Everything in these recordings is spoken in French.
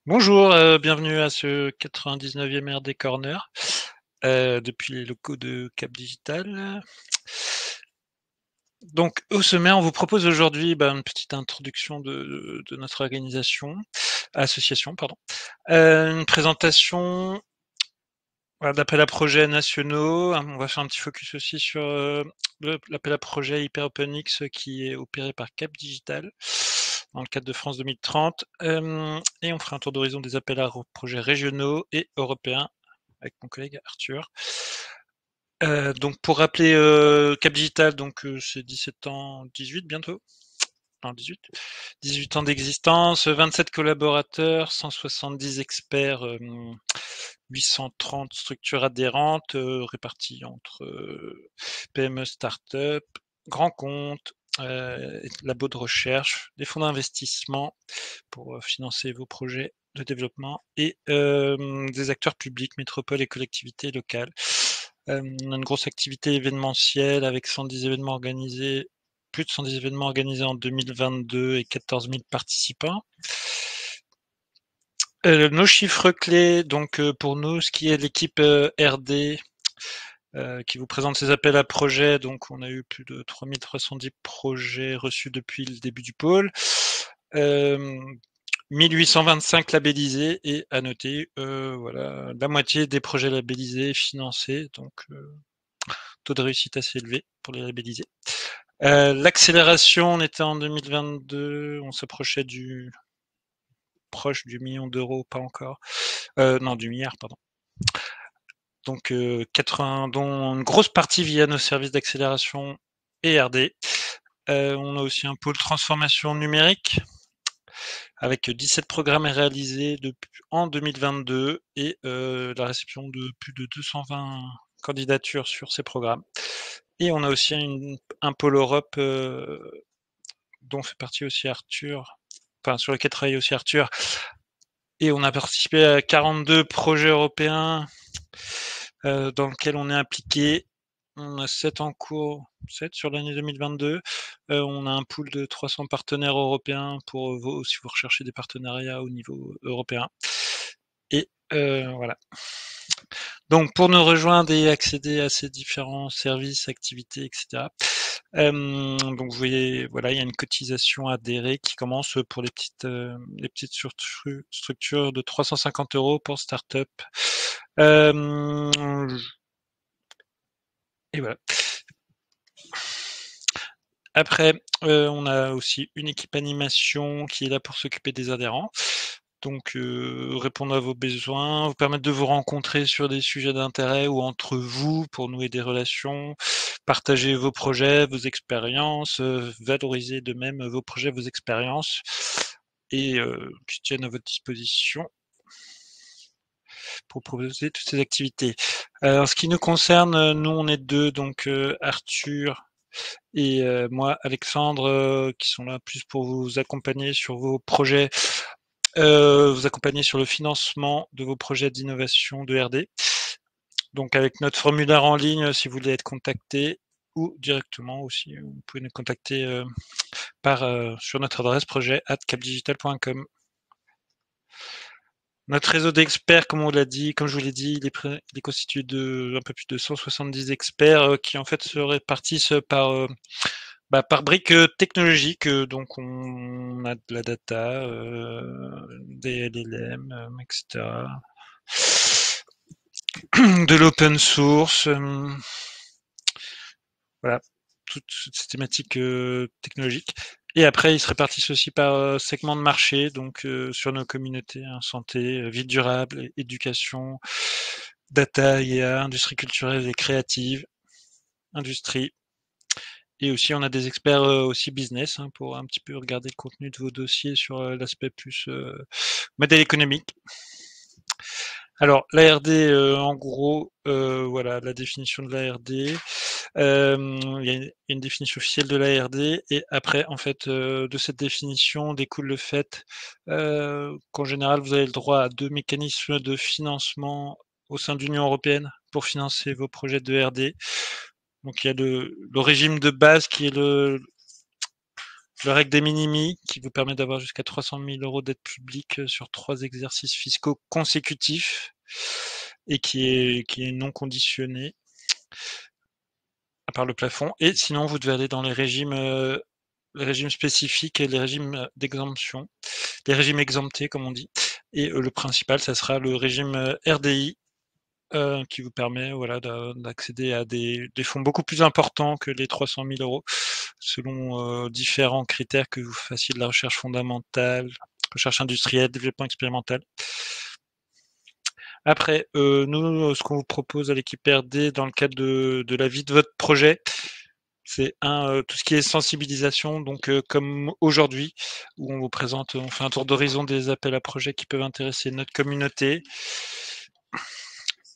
Bonjour, bienvenue à ce 99e RD Corner, depuis les locaux de Cap Digital. Donc au sommaire, on vous propose aujourd'hui, une petite introduction de notre association, pardon. Une présentation, voilà, d'appels à projets nationaux. On va faire un petit focus aussi sur, l'appel à projet HyperOpenX qui est opéré par Cap Digital dans le cadre de France 2030. Et on fera un tour d'horizon des appels à projets régionaux et européens avec mon collègue Arthur. Donc pour rappeler, Cap Digital, donc c'est 17 ans, 18 bientôt, non 18, 18 ans d'existence, 27 collaborateurs, 170 experts, 830 structures adhérentes, réparties entre PME, start-up, grands comptes, labos de recherche, des fonds d'investissement pour financer vos projets de développement et des acteurs publics, métropoles et collectivités locales. On a une grosse activité événementielle avec 110 événements organisés, plus de 110 événements organisés en 2022 et 14 000 participants. Nos chiffres clés, donc pour nous, ce qui est l'équipe RD, qui vous présente ses appels à projets. Donc, on a eu plus de 3310 projets reçus depuis le début du pôle. 1825 labellisés et à noter, voilà, la moitié des projets labellisés financés, donc taux de réussite assez élevé pour les labellisés. L'accélération, on était en 2022, on s'approchait proche du million d'euros, pas encore. Non, du milliard, pardon. Donc 80, dont une grosse partie via nos services d'accélération et RD. On a aussi un pôle transformation numérique avec 17 programmes réalisés en 2022 et la réception de plus de 220 candidatures sur ces programmes. Et on a aussi un pôle Europe dont fait partie aussi Arthur, enfin sur lequel travaille aussi Arthur. Et on a participé à 42 projets européens dans lesquels on est impliqué. On a 7 en cours, 7 sur l'année 2022. On a un pool de 300 partenaires européens pour si vous recherchez des partenariats au niveau européen. Et voilà. Donc pour nous rejoindre et accéder à ces différents services, activités, etc. Donc vous voyez, voilà, il y a une cotisation adhérée qui commence pour les petites structures de 350 € pour start-up. Et voilà. Après, on a aussi une équipe animation qui est là pour s'occuper des adhérents. Donc, répondre à vos besoins, vous permettre de vous rencontrer sur des sujets d'intérêt ou entre vous pour nouer des relations, partager vos projets, vos expériences, valoriser de même vos projets, vos expériences et qui tiennent à votre disposition pour proposer toutes ces activités. En ce qui nous concerne, nous on est deux, donc Arthur et moi, Alexandre, qui sont là plus pour vous accompagner sur vos projets, vous accompagner sur le financement de vos projets d'innovation de RD. Donc avec notre formulaire en ligne, si vous voulez être contacté, ou directement aussi, vous pouvez nous contacter sur notre adresse projet@capdigital.com. Notre réseau d'experts, comme je vous l'ai dit, il est constitué de un peu plus de 170 experts qui en fait se répartissent par briques technologiques. Donc on a de la data, des LLM, etc. De l'open source, voilà, toutes ces thématiques technologiques. Et après, ils se répartissent aussi par segment de marché, donc sur nos communautés, hein, santé, vie durable, éducation, data, IA, industrie culturelle et créative, industrie. Et aussi, on a des experts aussi business hein, pour un petit peu regarder le contenu de vos dossiers sur l'aspect plus modèle économique. Alors, l'ARD, en gros, voilà la définition de l'ARD. Il y a une définition officielle de l'ARD et après, en fait, de cette définition découle le fait qu'en général, vous avez le droit à 2 mécanismes de financement au sein de l'Union européenne pour financer vos projets de RD. Donc il y a le régime de base qui est le règle des minimis qui vous permet d'avoir jusqu'à 300 000 € d'aide publique sur 3 exercices fiscaux consécutifs et qui est non conditionné à part le plafond. Et sinon, vous devez aller dans les régimes spécifiques et les régimes d'exemption, les régimes exemptés comme on dit. Et le principal, ça sera le régime RDI qui vous permet voilà, d'accéder à des fonds beaucoup plus importants que les 300 000 € selon différents critères, que vous fassiez de la recherche fondamentale, recherche industrielle, développement expérimental. Après, nous, ce qu'on vous propose à l'équipe RD dans le cadre de la vie de votre projet, c'est tout ce qui est sensibilisation, donc comme aujourd'hui, où on vous présente, on fait un tour d'horizon des appels à projets qui peuvent intéresser notre communauté.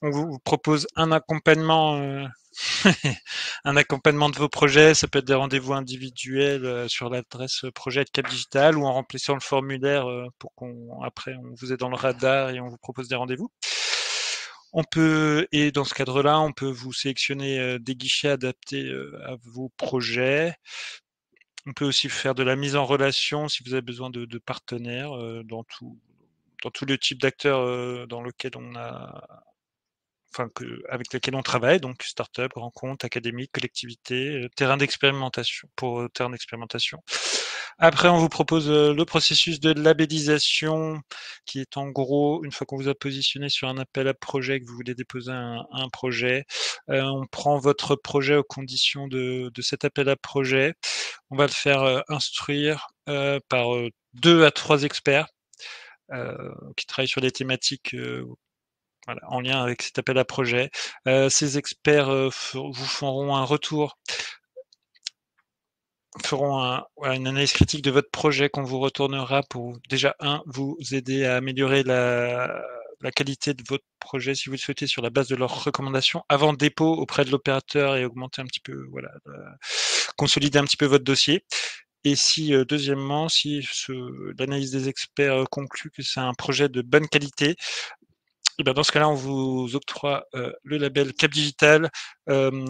On vous propose un accompagnement, un accompagnement de vos projets. Ça peut être des rendez-vous individuels sur l'adresse projet de Cap Digital ou en remplissant le formulaire pour après on vous est dans le radar et on vous propose des rendez-vous. Et dans ce cadre-là, on peut vous sélectionner des guichets adaptés à vos projets. On peut aussi faire de la mise en relation si vous avez besoin de partenaires dans tous les types d'acteurs dans lequel avec lesquels on travaille, donc start-up, rencontres, académiques, collectivités, terrain d'expérimentation. Après, on vous propose le processus de labellisation, qui est en gros, une fois qu'on vous a positionné sur un appel à projet, que vous voulez déposer un projet, on prend votre projet aux conditions de cet appel à projet. On va le faire instruire par 2 à 3 experts qui travaillent sur des thématiques voilà, en lien avec cet appel à projet. Ces experts vous feront un retour, voilà, une analyse critique de votre projet qu'on vous retournera pour déjà, vous aider à améliorer la qualité de votre projet si vous le souhaitez sur la base de leurs recommandations avant dépôt auprès de l'opérateur et augmenter un petit peu, voilà, consolider un petit peu votre dossier. Et si, deuxièmement, si l'analyse des experts conclut que c'est un projet de bonne qualité, et ben dans ce cas-là, on vous octroie le label Cap Digital,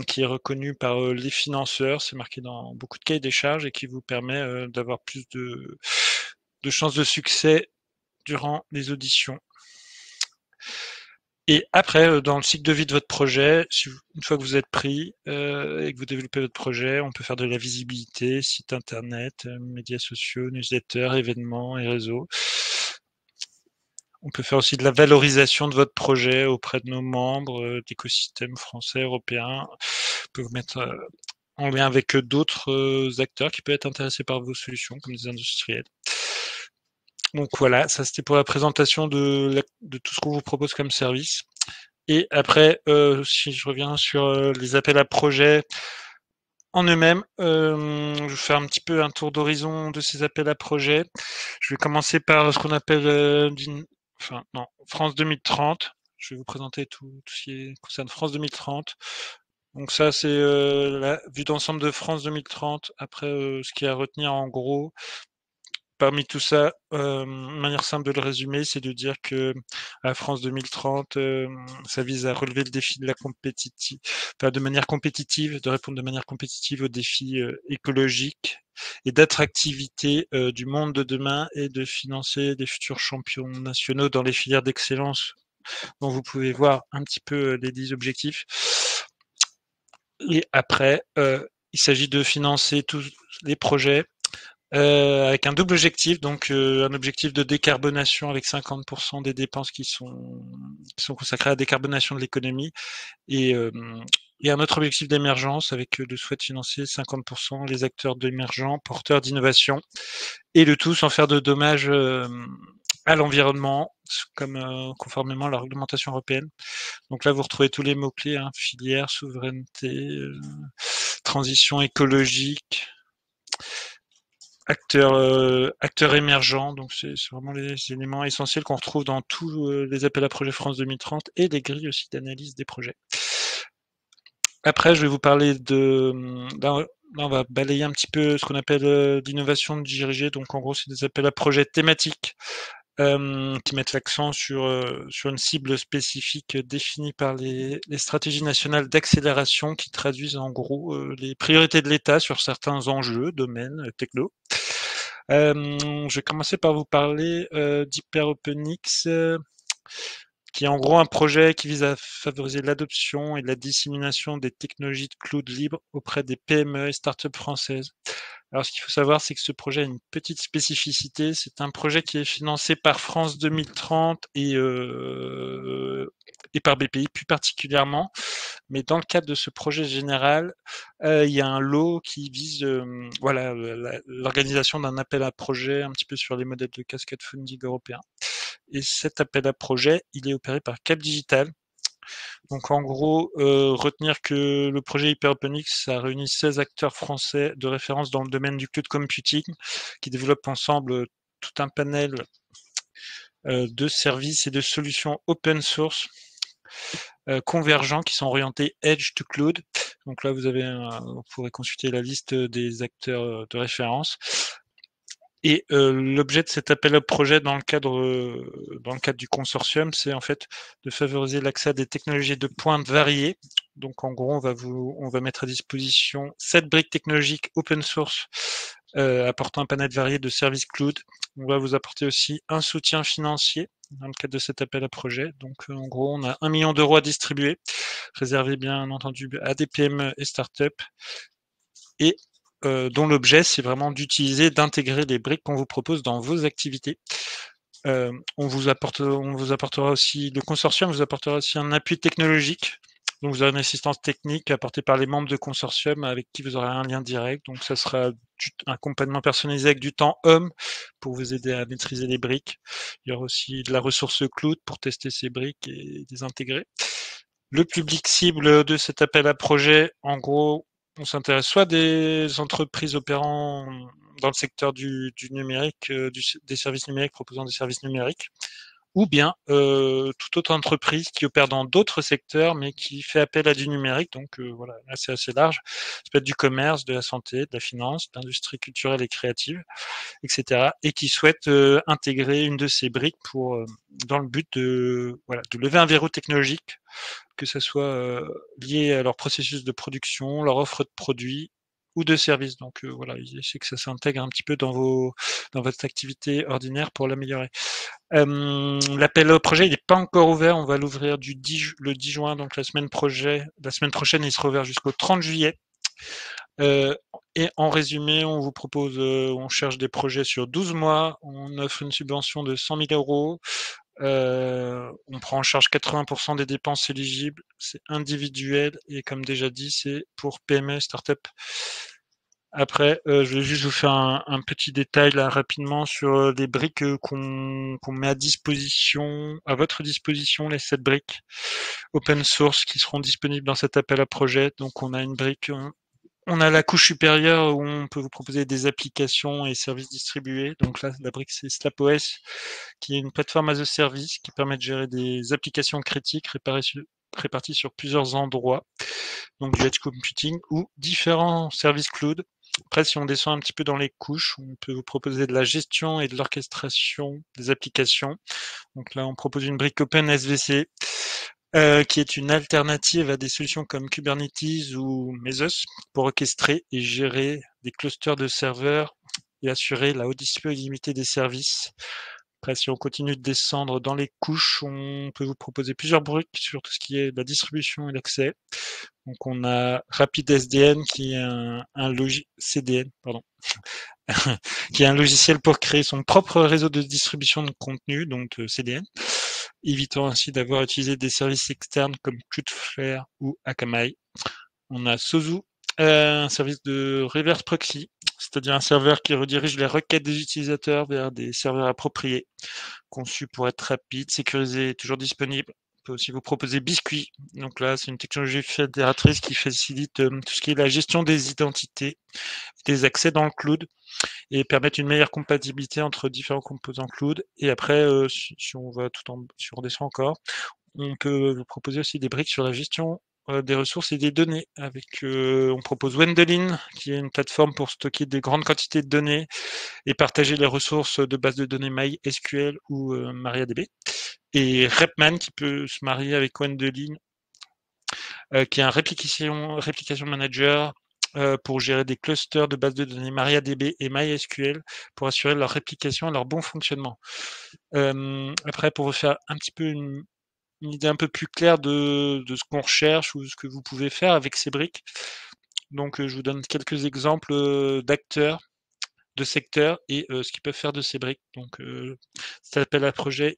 qui est reconnu par les financeurs. C'est marqué dans beaucoup de cahiers des charges et qui vous permet d'avoir plus de chances de succès durant les auditions. Et après, dans le cycle de vie de votre projet, une fois que vous êtes pris et que vous développez votre projet, on peut faire de la visibilité, site internet, médias sociaux, newsletters, événements et réseaux. On peut faire aussi de la valorisation de votre projet auprès de nos membres, d'écosystèmes français, européens. On peut vous mettre en lien avec d'autres acteurs qui peuvent être intéressés par vos solutions, comme des industriels. Donc voilà, ça c'était pour la présentation de tout ce qu'on vous propose comme service. Et après, si je reviens sur les appels à projets en eux-mêmes, je vais faire un petit peu un tour d'horizon de ces appels à projets. Je vais commencer par ce qu'on appelle France 2030. Je vais vous présenter tout ce qui concerne France 2030. Donc ça, c'est la vue d'ensemble de France 2030. Après, ce qu'il y a à retenir en gros, parmi tout ça, une manière simple de le résumer, c'est de dire que la France 2030, ça vise à relever le défi de de manière compétitive, de répondre de manière compétitive aux défis écologiques et d'attractivité du monde de demain et de financer des futurs champions nationaux dans les filières d'excellence dont vous pouvez voir un petit peu les 10 objectifs. Et après, il s'agit de financer tous les projets avec un double objectif, donc un objectif de décarbonation avec 50% des dépenses qui sont consacrées à la décarbonation de l'économie et un autre objectif d'émergence avec le souhait de financer 50% les acteurs émergents, porteurs d'innovation, et le tout sans faire de dommages à l'environnement, conformément à la réglementation européenne. Donc là, vous retrouvez tous les mots-clés, filière, souveraineté, transition écologique, acteurs émergents. Donc c'est vraiment les éléments essentiels qu'on retrouve dans tous les appels à projets France 2030 et les grilles aussi d'analyse des projets. Après, je vais vous parler là, on va balayer un petit peu ce qu'on appelle l'innovation dirigée. Donc en gros, c'est des appels à projets thématiques qui mettent l'accent sur une cible spécifique définie par les stratégies nationales d'accélération qui traduisent en gros les priorités de l'État sur certains enjeux, domaines, techno. Je vais commencer par vous parler d'HyperOpenX, qui est en gros un projet qui vise à favoriser l'adoption et la dissémination des technologies de cloud libre auprès des PME et startups françaises. Alors, ce qu'il faut savoir, c'est que ce projet a une petite spécificité. C'est un projet qui est financé par France 2030 et par BPI plus particulièrement. Mais dans le cadre de ce projet général, il y a un lot qui vise l'organisation d'un appel à projet un petit peu sur les modèles de cascade funding européen. Et cet appel à projet, il est opéré par Cap Digital. Donc en gros, retenir que le projet HyperOpenX a réuni 16 acteurs français de référence dans le domaine du cloud computing qui développent ensemble tout un panel de services et de solutions open source convergents qui sont orientés edge to cloud. Donc là, vous pourrez consulter la liste des acteurs de référence. Et l'objet de cet appel à projet dans le cadre du consortium, c'est en fait de favoriser l'accès à des technologies de pointe variées. Donc en gros, on va mettre à disposition 7 briques technologiques open source apportant un panel varié de services cloud. On va vous apporter aussi un soutien financier dans le cadre de cet appel à projet. Donc en gros, on a 1 million d'euros à distribuer, réservé bien entendu à des PME et startups. Et dont l'objet, c'est vraiment d'intégrer les briques qu'on vous propose dans vos activités. On vous apportera aussi, le consortium vous apportera aussi un appui technologique. Donc, vous aurez une assistance technique apportée par les membres de consortium avec qui vous aurez un lien direct. Donc, ça sera un accompagnement personnalisé avec du temps homme pour vous aider à maîtriser les briques. Il y aura aussi de la ressource cloud pour tester ces briques et les intégrer. Le public cible de cet appel à projet, en gros, on s'intéresse soit des entreprises opérant dans le secteur du numérique, des services numériques, proposant des services numériques, ou bien toute autre entreprise qui opère dans d'autres secteurs, mais qui fait appel à du numérique. Donc voilà, là c'est assez large. Ça peut être du commerce, de la santé, de la finance, de l'industrie culturelle et créative, etc. Et qui souhaite intégrer une de ces briques dans le but de lever un verrou technologique, que ce soit lié à leur processus de production, leur offre de produits ou de services. Donc voilà, c'est que ça s'intègre un petit peu dans votre activité ordinaire pour l'améliorer. L'appel au projet, il n'est pas encore ouvert. On va l'ouvrir le 10 juin, donc la semaine prochaine. Il sera ouvert jusqu'au 30 juillet. Et en résumé, on vous propose, on cherche des projets sur 12 mois. On offre une subvention de 100 000 euros. On prend en charge 80% des dépenses éligibles. C'est individuel et comme déjà dit, c'est pour PME, start-up. Après, je vais juste vous faire un petit détail là rapidement sur les briques qu'on met à votre disposition, les 7 briques open source qui seront disponibles dans cet appel à projet. Donc on a une brique, on a la couche supérieure où on peut vous proposer des applications et services distribués. Donc là, la brique c'est SlapOS, qui est une plateforme as a service qui permet de gérer des applications critiques réparties sur plusieurs endroits, donc du edge computing ou différents services cloud. Après, si on descend un petit peu dans les couches, on peut vous proposer de la gestion et de l'orchestration des applications. Donc là, on propose une brique OpenSVC, qui est une alternative à des solutions comme Kubernetes ou Mesos pour orchestrer et gérer des clusters de serveurs et assurer la haute disponibilité des services. Après, si on continue de descendre dans les couches, on peut vous proposer plusieurs briques sur tout ce qui est la distribution et l'accès. Donc, on a RapidSDN qui est CDN, pardon, qui est un logiciel pour créer son propre réseau de distribution de contenu, donc CDN, évitant ainsi d'avoir utilisé des services externes comme Cloudflare ou Akamai. On a Sozu, un service de reverse proxy, c'est-à-dire un serveur qui redirige les requêtes des utilisateurs vers des serveurs appropriés, conçus pour être rapide, sécurisé et toujours disponible. On peut aussi vous proposer Biscuit. Donc là, c'est une technologie fédératrice qui facilite tout ce qui est la gestion des identités, des accès dans le cloud et permettre une meilleure compatibilité entre différents composants cloud. Et après, si on redescend encore, on peut vous proposer aussi des briques sur la gestion des ressources et des données. On propose Wendelin, qui est une plateforme pour stocker des grandes quantités de données et partager les ressources de bases de données MySQL ou MariaDB. Et Repman, qui peut se marier avec Wendelin, qui est un replication manager pour gérer des clusters de bases de données MariaDB et MySQL pour assurer leur réplication et leur bon fonctionnement. Après, pour vous faire un petit peu une idée un peu plus claire de ce qu'on recherche ou ce que vous pouvez faire avec ces briques. Donc, je vous donne quelques exemples d'acteurs, de secteurs et ce qu'ils peuvent faire de ces briques. Donc, cet appel à projet,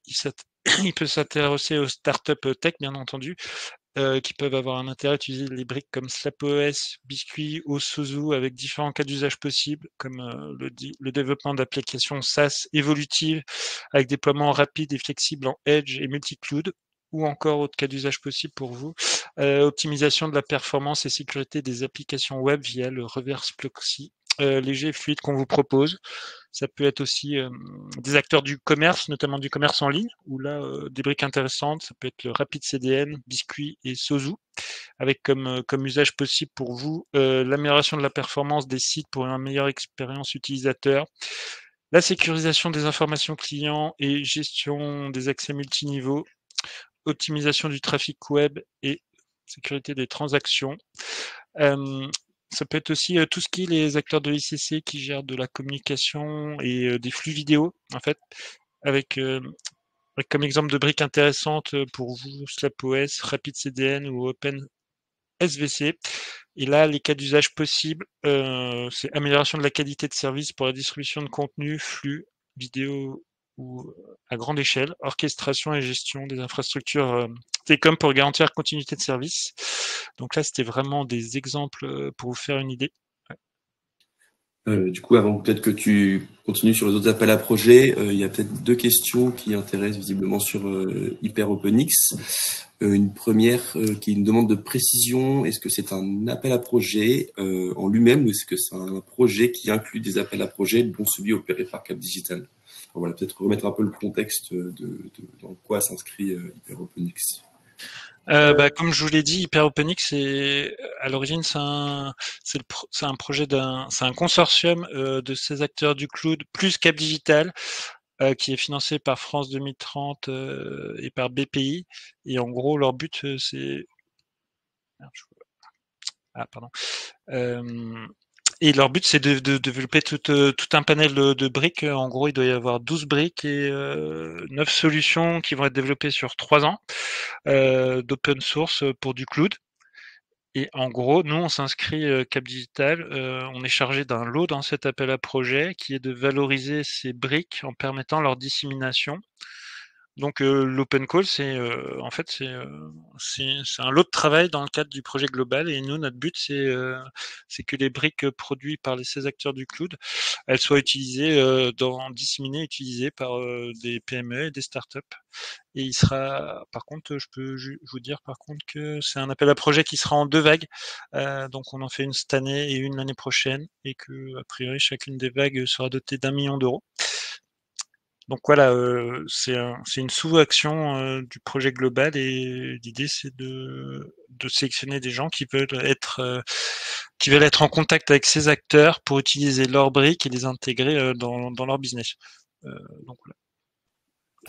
il peut s'intéresser aux startups tech, bien entendu, qui peuvent avoir un intérêt à utiliser les briques comme SlapOS, Biscuit ou Sozu avec différents cas d'usage possibles, comme le développement d'applications SaaS évolutives avec déploiement rapide et flexible en Edge et multi-cloud, ou encore autre cas d'usage possible pour vous, optimisation de la performance et sécurité des applications web via le reverse proxy léger et fluide qu'on vous propose. Ça peut être aussi des acteurs du commerce, notamment du commerce en ligne, où là, des briques intéressantes, ça peut être le Rapid CDN, Biscuit et Sozu, avec comme usage possible pour vous l'amélioration de la performance des sites pour une meilleure expérience utilisateur, la sécurisation des informations clients et gestion des accès multiniveaux, optimisation du trafic web et sécurité des transactions. Ça peut être aussi tout ce qui est les acteurs de l'ICC qui gèrent de la communication et des flux vidéo, en fait, avec comme exemple de briques intéressantes pour vous, SlapOS, RapidCDN ou OpenSVC. Et là, les cas d'usage possibles, c'est amélioration de la qualité de service pour la distribution de contenu, flux, vidéo ou à grande échelle, orchestration et gestion des infrastructures télécom pour garantir la continuité de service. Donc là, c'était vraiment des exemples pour vous faire une idée. Du coup, avant peut-être que tu continues sur les autres appels à projets, il y a peut-être deux questions qui intéressent visiblement sur HyperOpenX. Une première qui est une demande de précision. Est-ce que c'est un appel à projet en lui-même ou est-ce que c'est un projet qui inclut des appels à projets, dont celui opéré par Cap Digital? Alors voilà, peut-être remettre un peu le contexte dans quoi s'inscrit HyperOpenX. Comme je vous l'ai dit, HyperOpenX, à l'origine, c'est un projet c'est un consortium de ces acteurs du cloud plus Cap Digital qui est financé par France 2030 et par BPI. Et en gros, leur but, c'est... Ah, pardon. Et leur but, c'est de développer tout un panel de briques. En gros, il doit y avoir 12 briques et 9 solutions qui vont être développées sur 3 ans d'open source pour du cloud. Et en gros, nous, on s'inscrit Cap Digital, on est chargé d'un lot dans cet appel à projet qui est de valoriser ces briques en permettant leur dissémination. Donc l'open call, en fait c'est un lot de travail dans le cadre du projet global et nous notre but c'est que les briques produites par ces acteurs du cloud, elles soient utilisées disséminées, utilisées par des PME et des startups. Et il sera, par contre, je peux vous dire par contre que c'est un appel à projet qui sera en 2 vagues. Donc on en fait une cette année et une l'année prochaine et que a priori chacune des vagues sera dotée d'1 million d'euros. Donc voilà, c'est une sous-action du projet global et l'idée c'est de sélectionner des gens qui veulent être en contact avec ces acteurs pour utiliser leurs briques et les intégrer dans leur business. Donc voilà.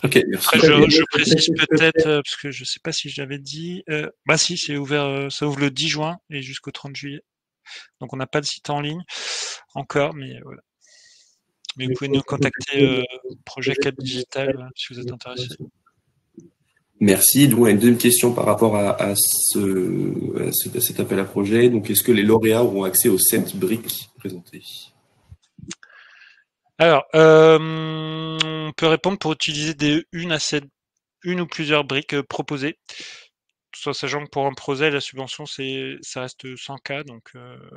Ok, merci. Après, je précise peut-être, parce que je sais pas si je l'avais dit, si, c'est ouvert, ça ouvre le 10 juin et jusqu'au 30 juillet. Donc on n'a pas de site en ligne encore, mais voilà. Mais vous pouvez nous contacter Projet Cap Digital si vous êtes intéressé. Merci. Donc, on a une deuxième question par rapport à cet appel à projet. Donc, est-ce que les lauréats auront accès aux 7 briques présentées? Alors, on peut répondre pour utiliser une ou plusieurs briques proposées. Tout en sachant que pour un projet, la subvention, ça reste 100K, donc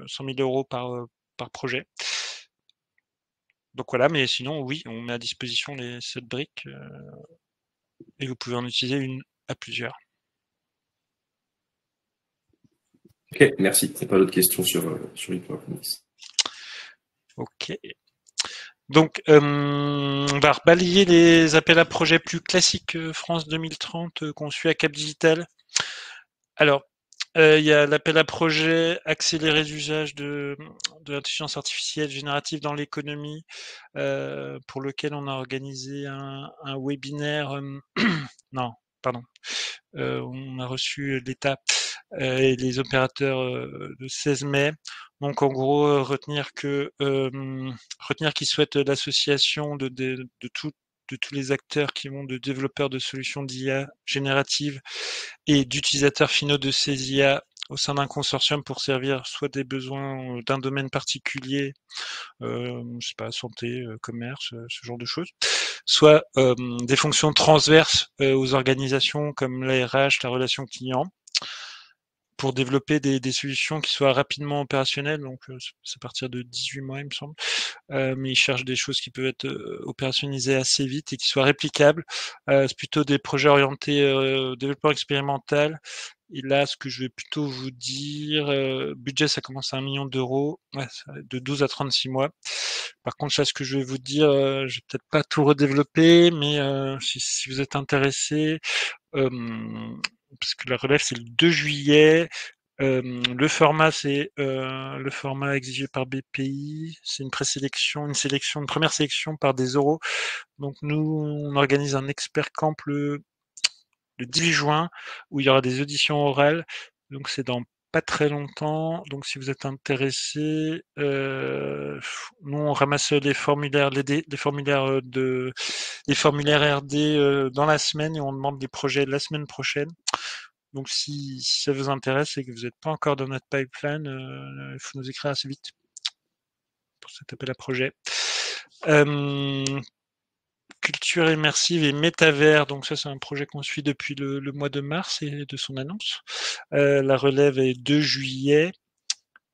100 000 euros par projet. Donc voilà, mais sinon, oui, on met à disposition les 7 briques et vous pouvez en utiliser une à plusieurs. Ok, merci. Il n'y a pas d'autres questions sur HyperOpenX. Ok. Donc, on va balayer les appels à projets plus classiques France 2030 qu'on suit à Cap Digital. Alors, il y a l'appel à projet accélérer l'usage de l'intelligence artificielle générative dans l'économie, pour lequel on a organisé un webinaire. Non, pardon. On a reçu l'État et les opérateurs le 16 mai. Donc en gros, retenir qu'ils souhaitent l'association de tous les acteurs qui vont de développeurs de solutions d'IA générative et d'utilisateurs finaux de ces IA au sein d'un consortium pour servir soit des besoins d'un domaine particulier, je sais pas, santé, commerce, ce genre de choses, soit des fonctions transverses aux organisations comme la RH, la relation client, pour développer des solutions qui soient rapidement opérationnelles. Donc c'est à partir de 18 mois, il me semble. Mais ils cherchent des choses qui peuvent être opérationnalisées assez vite et qui soient réplicables. C'est plutôt des projets orientés développement expérimental. Et là, ce que je vais plutôt vous dire, budget, ça commence à 1 million d'euros, ouais, de 12 à 36 mois. Par contre, là, ce que je vais vous dire, je vais peut-être pas tout redévelopper, mais si vous êtes intéressé, parce que la relève, c'est le 2 juillet. Le format, c'est le format exigé par BPI. C'est une présélection, une première sélection par des oraux. Donc nous, on organise un expert camp le 18 juin où il y aura des auditions orales. Donc c'est dans pas très longtemps. Donc si vous êtes intéressé, nous on ramasse les formulaires, les formulaires les formulaires RD dans la semaine et on demande des projets la semaine prochaine. Donc si ça vous intéresse et que vous n'êtes pas encore dans notre pipeline, il faut nous écrire assez vite pour cet appel à projet. Culture immersive et métavers, donc ça c'est un projet qu'on suit depuis le mois de mars et de son annonce. La relève est 2 juillet.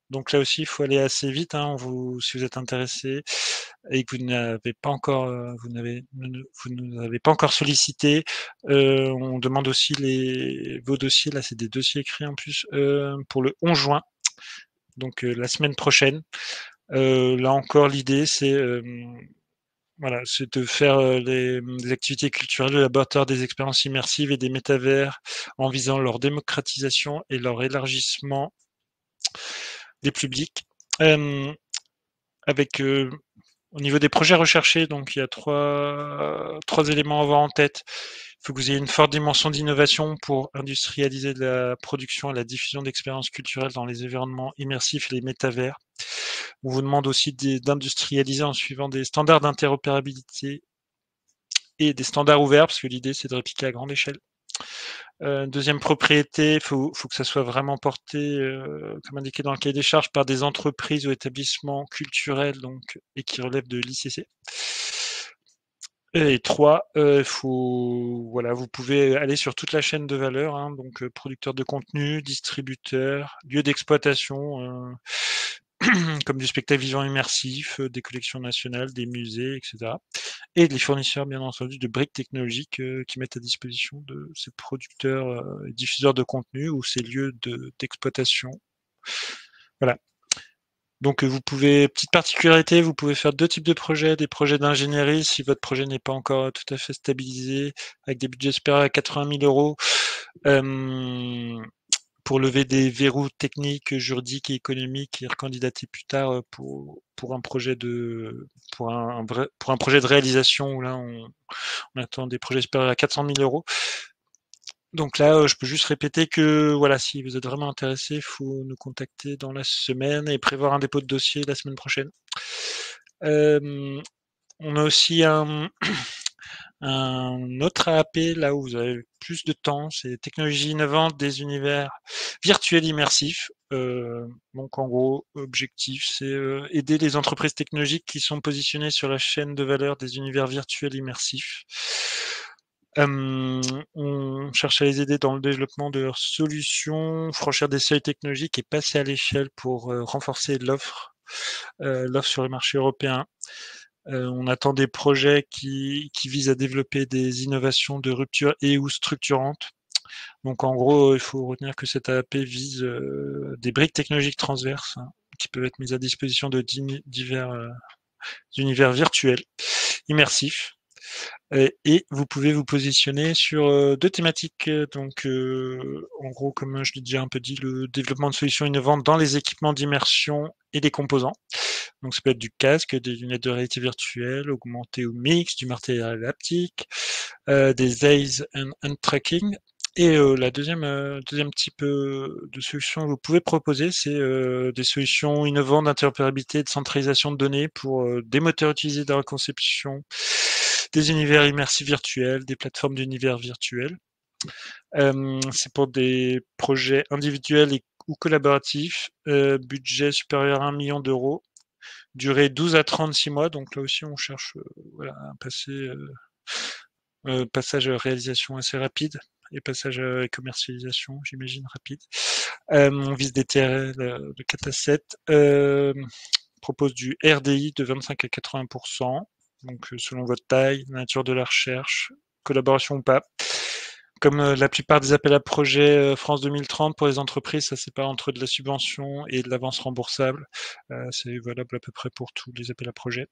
Donc là aussi, il faut aller assez vite. Hein, si vous êtes intéressé et que vous n'avez pas encore, vous nous avez pas encore sollicité, on demande aussi vos dossiers. Là, c'est des dossiers écrits en plus pour le 11 juin, donc la semaine prochaine. Là encore, l'idée c'est voilà, c'est de faire des activités culturelles, le laboratoire des expériences immersives et des métavers en visant leur démocratisation et leur élargissement des publics. Avec au niveau des projets recherchés, donc il y a trois éléments à avoir en tête. Il faut que vous ayez une forte dimension d'innovation pour industrialiser la production et la diffusion d'expériences culturelles dans les environnements immersifs et les métavers. On vous demande aussi d'industrialiser en suivant des standards d'interopérabilité et des standards ouverts, parce que l'idée c'est de répliquer à grande échelle. Deuxième propriété, il faut que ça soit vraiment porté, comme indiqué dans le cahier des charges, par des entreprises ou établissements culturels donc, et qui relèvent de l'ICC. Et 3, voilà, vous pouvez aller sur toute la chaîne de valeur, hein, donc producteurs de contenu, distributeurs, lieux d'exploitation, comme du spectacle vivant immersif, des collections nationales, des musées, etc. Et les fournisseurs, bien entendu, de briques technologiques qui mettent à disposition de ces producteurs et diffuseurs de contenu ou ces lieux d'exploitation. Voilà. Donc vous pouvez, petite particularité, vous pouvez faire 2 types de projets, des projets d'ingénierie si votre projet n'est pas encore tout à fait stabilisé, avec des budgets supérieurs à 80 000 euros, pour lever des verrous techniques, juridiques et économiques et recandidater plus tard pour un projet pour un projet de réalisation où là on attend des projets supérieurs à 400 000 euros. Donc là, je peux juste répéter que voilà, si vous êtes vraiment intéressé, il faut nous contacter dans la semaine et prévoir un dépôt de dossier la semaine prochaine. On a aussi un autre AAP là où vous avez plus de temps, c'est technologies innovantes des univers virtuels immersifs. Donc en gros, objectif, c'est aider les entreprises technologiques qui sont positionnées sur la chaîne de valeur des univers virtuels immersifs. On cherche à les aider dans le développement de leurs solutions, franchir des seuils technologiques et passer à l'échelle pour renforcer l'offre sur le marché européen. On attend des projets qui visent à développer des innovations de rupture et ou structurantes. Donc en gros, il faut retenir que cette AAP vise des briques technologiques transverses, hein, qui peuvent être mises à disposition de divers univers virtuels, immersifs. Et vous pouvez vous positionner sur 2 thématiques. Donc, en gros, comme je l'ai déjà un peu dit, le développement de solutions innovantes dans les équipements d'immersion et des composants. Donc, ça peut être du casque, des lunettes de réalité virtuelle, augmentée ou mixte, du matériel haptique, des eyes and tracking, Et la deuxième type de solution que vous pouvez proposer, c'est des solutions innovantes d'interopérabilité et de centralisation de données pour des moteurs utilisés dans la conception, des univers immersifs virtuels, des plateformes d'univers virtuels. C'est pour des projets individuels ou collaboratifs, budget supérieur à 1 million d'euros, durée 12 à 36 mois. Donc là aussi, on cherche voilà, un passage à réalisation assez rapide et passage à commercialisation, j'imagine, rapide. On vise des TRL de 4 à 7. Propose du RDI de 25 à 80%, donc selon votre taille, nature de la recherche, collaboration ou pas. Comme la plupart des appels à projets France 2030 pour les entreprises, ça sépare entre de la subvention et de l'avance remboursable. C'est valable à peu près pour tous les appels à projets.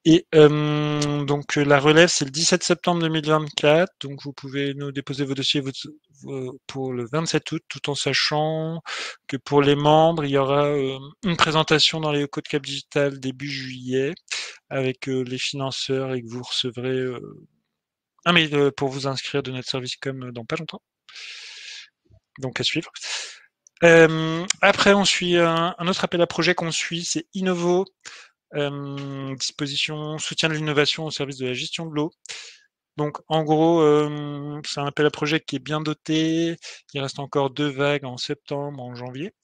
Et donc la relève, c'est le 17 septembre 2024. Donc vous pouvez nous déposer vos dossiers pour le 27 août, tout en sachant que pour les membres, il y aura une présentation dans les locaux de Cap Digital début juillet avec les financeurs et que vous recevrez un mail pour vous inscrire de notre service comme dans pas longtemps. Donc à suivre. Après, on suit un autre appel à projet qu'on suit, c'est Innovo. Disposition soutien de l'innovation au service de la gestion de l'eau. Donc en gros, c'est un appel à projet qui est bien doté. Il reste encore 2 vagues en septembre, en janvier.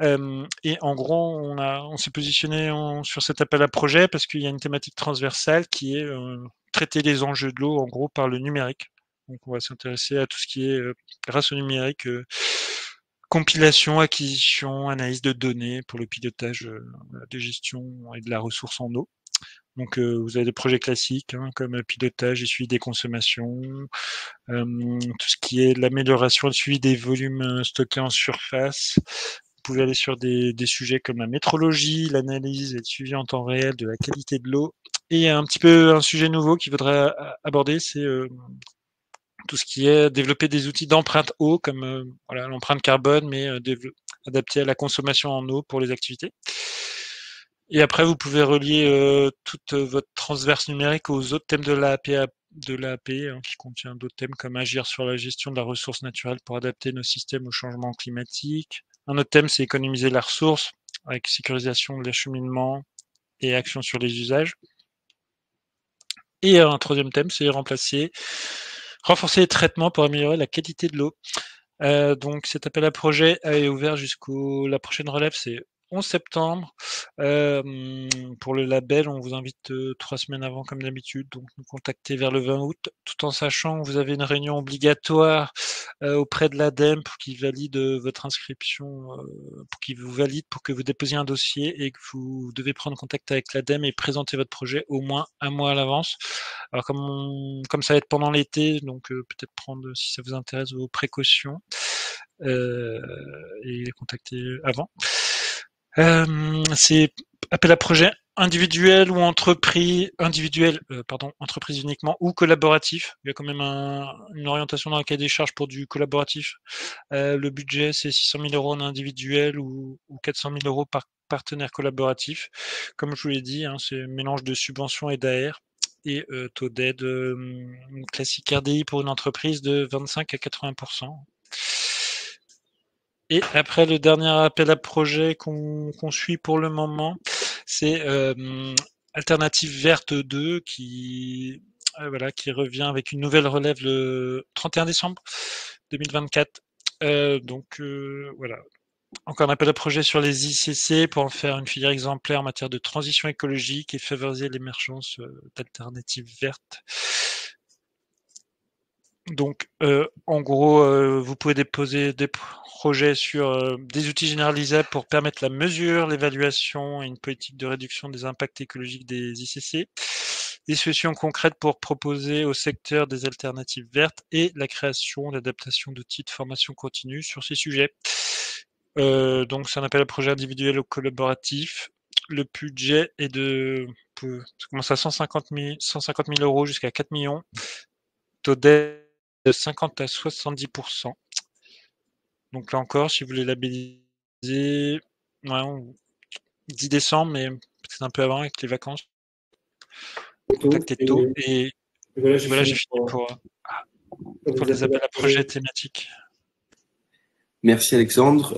Et en gros, on s'est positionné sur cet appel à projet parce qu'il y a une thématique transversale qui est traiter les enjeux de l'eau en gros par le numérique. Donc on va s'intéresser à tout ce qui est grâce au numérique, compilation, acquisition, analyse de données pour le pilotage de gestion et de la ressource en eau. Donc vous avez des projets classiques comme pilotage et suivi des consommations, tout ce qui est l'amélioration et le suivi des volumes stockés en surface. Vous pouvez aller sur des sujets comme la métrologie, l'analyse et le suivi en temps réel de la qualité de l'eau. Et un petit peu un sujet nouveau qu'il faudrait aborder, c'est tout ce qui est développer des outils d'empreinte eau, comme voilà, l'empreinte carbone, mais adapté à la consommation en eau pour les activités. Et après, vous pouvez relier toute votre transverse numérique aux autres thèmes de l'AP, qui contient d'autres thèmes comme agir sur la gestion de la ressource naturelle pour adapter nos systèmes au changement climatique. Un autre thème, c'est économiser la ressource avec sécurisation de l'acheminement et action sur les usages. Et un troisième thème, c'est renforcer les traitements pour améliorer la qualité de l'eau. Donc cet appel à projet est ouvert la prochaine relève, c'est 11 septembre. Pour le label, on vous invite 3 semaines avant comme d'habitude, donc nous contacter vers le 20 août, tout en sachant que vous avez une réunion obligatoire auprès de l'ADEME pour qu'il valide votre inscription, pour qu'il vous valide pour que vous déposiez un dossier et que vous devez prendre contact avec l'ADEME et présenter votre projet au moins un mois à l'avance. Alors comme ça va être pendant l'été, donc peut-être prendre, si ça vous intéresse, vos précautions et les contacter avant. C'est appel à projet individuel ou entreprise, entreprise uniquement ou collaboratif. Il y a quand même une orientation dans le cahier des charges pour du collaboratif. Le budget, c'est 600 000 euros en individuel ou 400 000 euros par partenaire collaboratif. Comme je vous l'ai dit, c'est un mélange de subventions et d'AR et taux d'aide classique RDI pour une entreprise de 25 à 80%. Et après, le dernier appel à projet qu'on suit pour le moment, c'est Alternative Verte 2 qui revient avec une nouvelle relève le 31 décembre 2024. Voilà. Encore un appel à projet sur les ICC pour en faire une filière exemplaire en matière de transition écologique et favoriser l'émergence d'alternatives vertes. Donc, en gros, vous pouvez déposer des projets sur des outils généralisables pour permettre la mesure, l'évaluation et une politique de réduction des impacts écologiques des ICC, des solutions concrètes pour proposer au secteur des alternatives vertes et la création, l'adaptation d'outils de formation continue sur ces sujets. Donc, c'est un appel à projet individuel ou collaboratif. Le budget est ça commence à 150 000 euros jusqu'à 4 millions. Taux d'aide de 50 à 70%. Donc là encore, si vous voulez labelliser, 10 décembre, mais peut-être un peu avant avec les vacances. Contactez tôt. Et voilà, j'ai fini pour. pour les appels à projets thématiques. Merci Alexandre.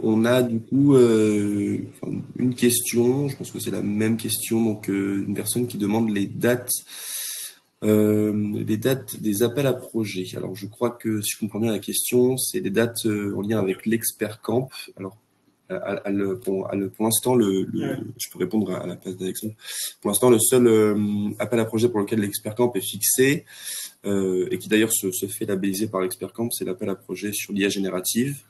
On a du coup une question, je pense que c'est la même question, donc une personne qui demande les dates des appels à projets. Alors je crois que si je comprends bien la question, c'est des dates en lien avec l'expert camp. Alors pour l'instant, je peux répondre à la place d'Alexandre. Pour l'instant, le seul appel à projet pour lequel l'expert camp est fixé et qui d'ailleurs se fait labelliser par l'expert camp, c'est l'appel à projet sur l'IA générative.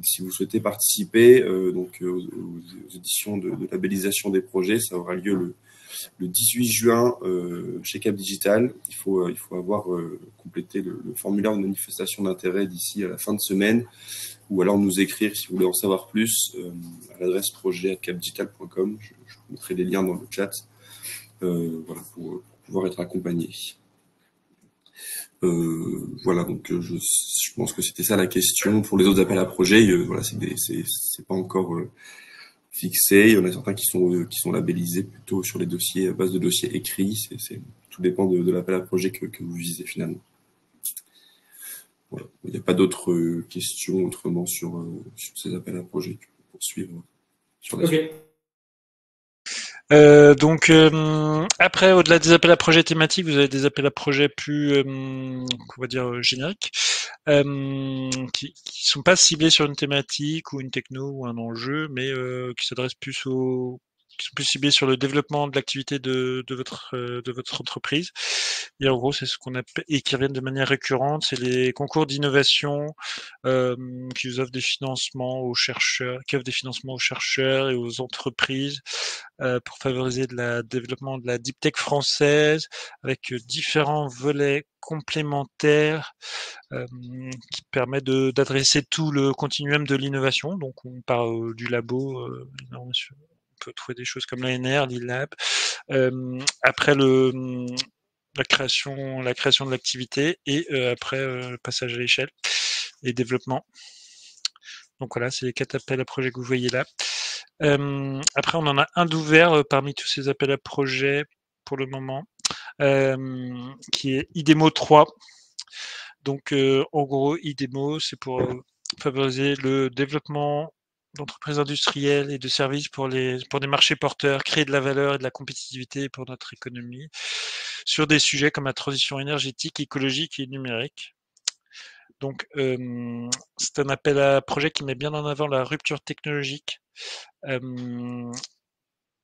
Si vous souhaitez participer aux éditions de labellisation des projets, ça aura lieu le 18 juin chez Cap Digital. Il faut avoir complété le formulaire de manifestation d'intérêt d'ici à la fin de semaine, ou alors nous écrire si vous voulez en savoir plus à l'adresse projet@capdigital.com. Je vous mettrai les liens dans le chat voilà, pour pouvoir être accompagné. Voilà, donc je pense que c'était ça la question. Pour les autres appels à projets, voilà, c'est pas encore fixé. Il y en a certains qui sont labellisés plutôt sur les dossiers, base de dossiers écrits. Tout dépend de l'appel à projet que vous visez finalement. Voilà. Il n'y a pas d'autres questions autrement sur ces appels à projets. Tu peux poursuivre sur la suite. Après, au-delà des appels à projets thématiques, vous avez des appels à projets plus, on va dire, génériques, qui sont pas ciblés sur une thématique ou une techno ou un enjeu, mais qui s'adressent plus qui sont plus ciblés sur le développement de l'activité de votre entreprise. Et en gros, c'est ce qu'on appelle, et qui reviennent de manière récurrente, c'est les concours d'innovation qui vous offrent des financements aux chercheurs, qui offrent des financements aux chercheurs et aux entreprises pour favoriser le développement de la deep tech française avec différents volets complémentaires qui permettent d'adresser tout le continuum de l'innovation. Donc on parle du labo, on peut trouver des choses comme l'ANR, l'ILab. Après la création de l'activité et après le passage à l'échelle et développement. Donc voilà, c'est les 4 appels à projets que vous voyez là. Après, on en a un d'ouvert parmi tous ces appels à projets pour le moment, qui est IDEMO 3. Donc, en gros, IDEMO, c'est pour favoriser le développement d'entreprises industrielles et de services pour des marchés porteurs, créer de la valeur et de la compétitivité pour notre économie, sur des sujets comme la transition énergétique, écologique et numérique. Donc, c'est un appel à projet qui met bien en avant la rupture technologique.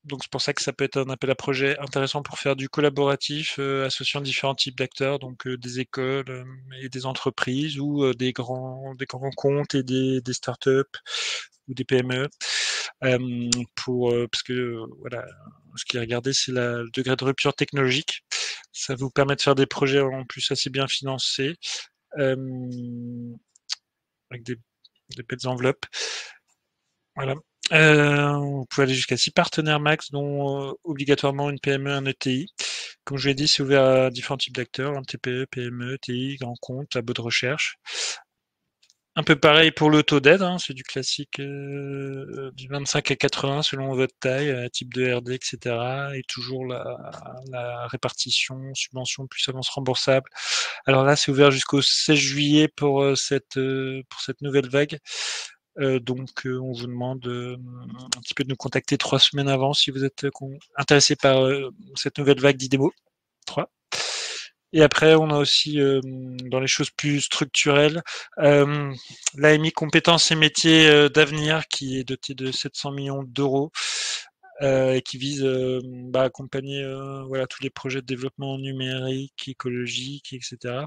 Donc c'est pour ça que ça peut être un appel à projet intéressant pour faire du collaboratif, associant différents types d'acteurs, donc des écoles et des entreprises ou des grands comptes et des startups ou des PME. Parce que voilà, ce qui est regardé, c'est le degré de rupture technologique. Ça vous permet de faire des projets en plus assez bien financés, avec des belles enveloppes. Voilà. Vous pouvez aller jusqu'à 6 partenaires max, dont obligatoirement une PME, un ETI. Comme je l'ai dit, c'est ouvert à différents types d'acteurs, TPE, PME, ETI, grands comptes, labo de recherche. Un peu pareil pour le taux d'aide, hein, c'est du classique du 25 à 80 selon votre taille, type de RD, etc. Et toujours la répartition, subvention plus avance remboursable. Alors là, c'est ouvert jusqu'au 16 juillet pour cette nouvelle vague. On vous demande un petit peu de nous contacter 3 semaines avant si vous êtes intéressé par cette nouvelle vague d'IDEMO 3. Et après, on a aussi dans les choses plus structurelles l'AMI compétences et métiers d'avenir qui est doté de 700 millions d'euros et qui vise à accompagner voilà, tous les projets de développement numérique, écologique, etc.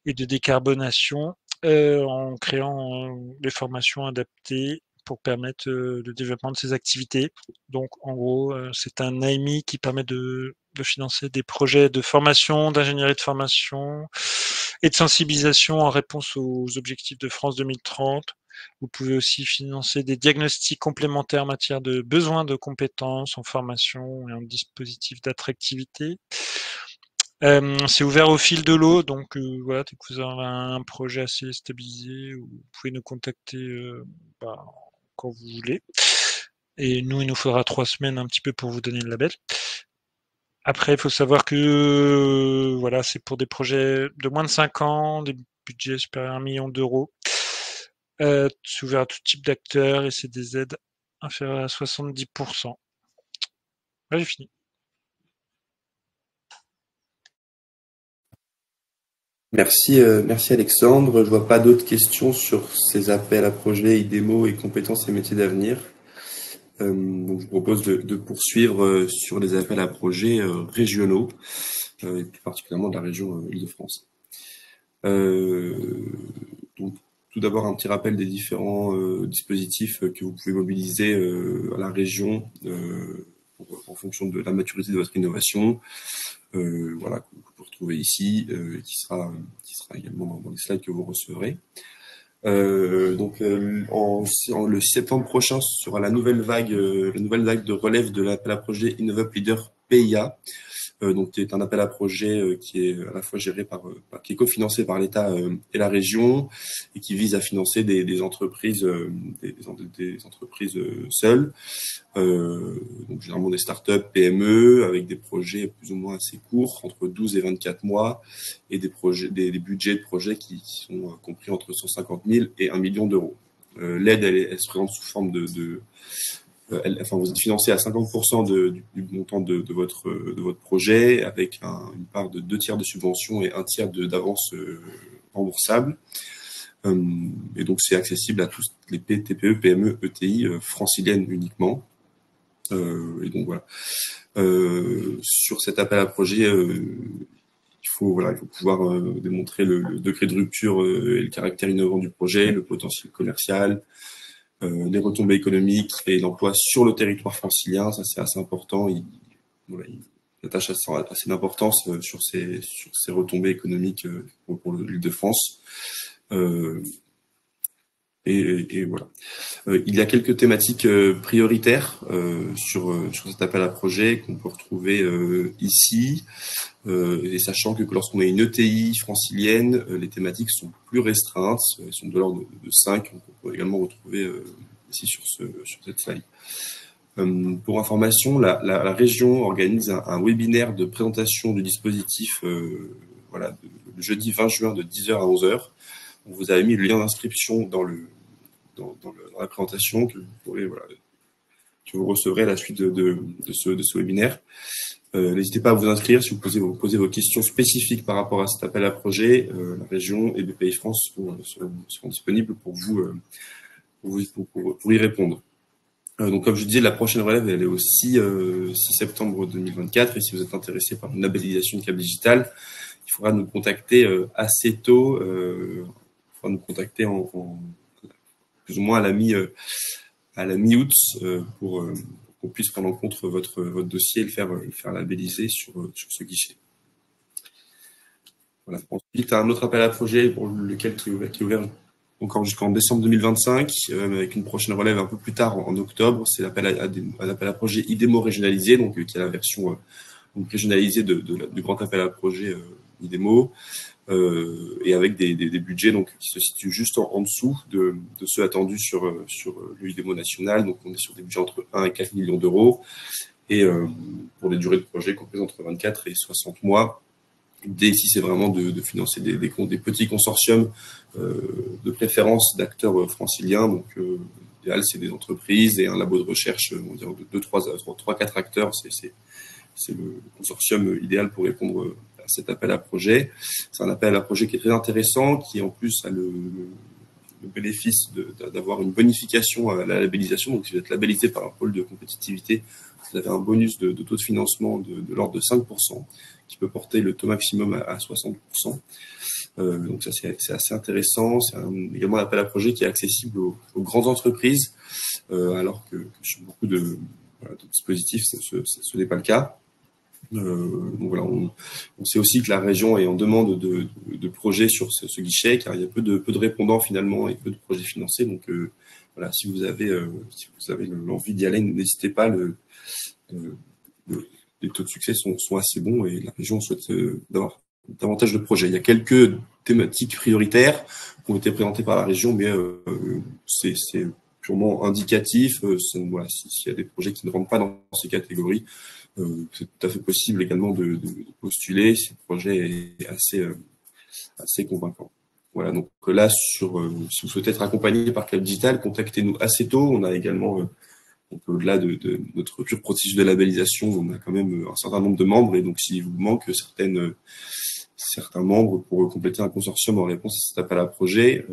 et de décarbonation en créant des formations adaptées pour permettre le développement de ces activités. Donc, en gros, c'est un AMI qui permet de financer des projets de formation, d'ingénierie de formation et de sensibilisation en réponse aux objectifs de France 2030. Vous pouvez aussi financer des diagnostics complémentaires en matière de besoins de compétences en formation et en dispositif d'attractivité. C'est ouvert au fil de l'eau, donc voilà, dès que vous avez un projet assez stabilisé, vous pouvez nous contacter quand vous voulez. Et nous, il nous faudra 3 semaines un petit peu pour vous donner le label. Après, il faut savoir que voilà, c'est pour des projets de moins de 5 ans, des budgets supérieurs à 1 million d'euros. C'est ouvert à tout type d'acteurs et c'est des aides inférieures à 70%. Ouais, j'ai fini. Merci Alexandre. Je vois pas d'autres questions sur ces appels à projets, IDEMO et compétences et métiers d'avenir. Donc je propose de poursuivre sur les appels à projets régionaux, et plus particulièrement de la région Île-de-France. Donc tout d'abord un petit rappel des différents dispositifs que vous pouvez mobiliser à la région en fonction de la maturité de votre innovation. Voilà, que vous pouvez retrouver ici, qui sera également dans les slides que vous recevrez. Le 6 septembre prochain sera la nouvelle vague de relève de l'appel à projet InnovUp Leader PIA. Donc, qui est un appel à projet qui est à la fois géré qui est cofinancé par l'État et la région et qui vise à financer des entreprises, des entreprises seules. Donc généralement des startups, PME, avec des projets plus ou moins assez courts, entre 12 et 24 mois, et des budgets de projets qui sont compris entre 150 000 et 1 million d'euros. L'aide, elle se présente sous forme vous êtes financé à 50% du montant de votre projet, avec une part de 2 tiers de subvention et 1 tiers d'avance remboursable. Et donc c'est accessible à tous les TPE, PME, ETI franciliennes uniquement. Et donc voilà. Sur cet appel à projet, il faut pouvoir démontrer le degré de rupture et le caractère innovant du projet, le potentiel commercial, les retombées économiques et l'emploi sur le territoire francilien. Ça, c'est assez important. Il attache assez d'importance sur ces retombées économiques pour l'Île-de-France. Et voilà. Il y a quelques thématiques prioritaires sur cet appel à projet qu'on peut retrouver ici. Et sachant que lorsqu'on a une ETI francilienne, les thématiques sont plus restreintes, elles sont de l'ordre de 5, on peut également retrouver ici sur cette slide. Pour information, la région organise un webinaire de présentation du dispositif le jeudi 20 juin de 10h à 11h. On vous a mis le lien d'inscription dans la présentation que vous recevrez à la suite de ce webinaire. N'hésitez pas à vous inscrire si vous posez vos questions spécifiques par rapport à cet appel à projet. La région et BPI France seront disponibles pour y répondre. Donc, comme je disais, la prochaine relève, elle est au 6 septembre 2024. Et si vous êtes intéressé par une labellisation de câble digital, il faudra nous contacter assez tôt. Il faudra nous contacter plus ou moins à la mi-août pour qu'on puisse prendre en compte votre dossier et le faire labelliser sur ce guichet. Voilà. Ensuite, un autre appel à projet pour lequel qui est ouvert encore jusqu'en décembre 2025, avec une prochaine relève un peu plus tard en octobre. C'est l'appel à projet IDEMO régionalisé, donc qui est la version régionalisée du grand appel à projet IDEMO. Et avec des budgets qui se situent juste en dessous de ceux attendus sur le IDEMO national. Donc on est sur des budgets entre 1 et 4 millions d'euros et pour des durées de projet comprises entre 24 et 60 mois. L'idée ici, c'est vraiment de financer des petits consortiums de préférence d'acteurs franciliens. Donc l'idéal, c'est des entreprises et un labo de recherche, on va dire de 3-4 acteurs. C'est le consortium idéal pour répondre à cet appel à projet. C'est un appel à projet qui est très intéressant, qui en plus a le bénéfice d'avoir une bonification à la labellisation. Donc, si vous êtes labellisé par un pôle de compétitivité, vous avez un bonus de taux de financement de l'ordre de 5%, qui peut porter le taux maximum à 60%. Donc, ça, c'est assez intéressant. C'est également un appel à projet qui est accessible aux grandes entreprises, alors que sur beaucoup de dispositifs, ce n'est pas le cas. Donc voilà, on sait aussi que la région est en demande de projets sur ce guichet, car il y a peu de répondants finalement et peu de projets financés. Donc voilà, si vous avez l'envie d'y aller, n'hésitez pas. Les taux de succès sont assez bons et la région souhaite d'avoir davantage de projets. Il y a quelques thématiques prioritaires qui ont été présentées par la région, mais c'est purement indicatif. Voilà, s'il y a des projets qui ne rentrent pas dans ces catégories, c'est tout à fait possible également de postuler si le projet est assez convaincant. Voilà, donc là, si vous souhaitez être accompagné par Club Digital, contactez-nous assez tôt. On a également, donc au-delà de notre pur processus de labellisation, on a quand même un certain nombre de membres, et donc s'il vous manque certains membres pour compléter un consortium en réponse à cet appel à projet,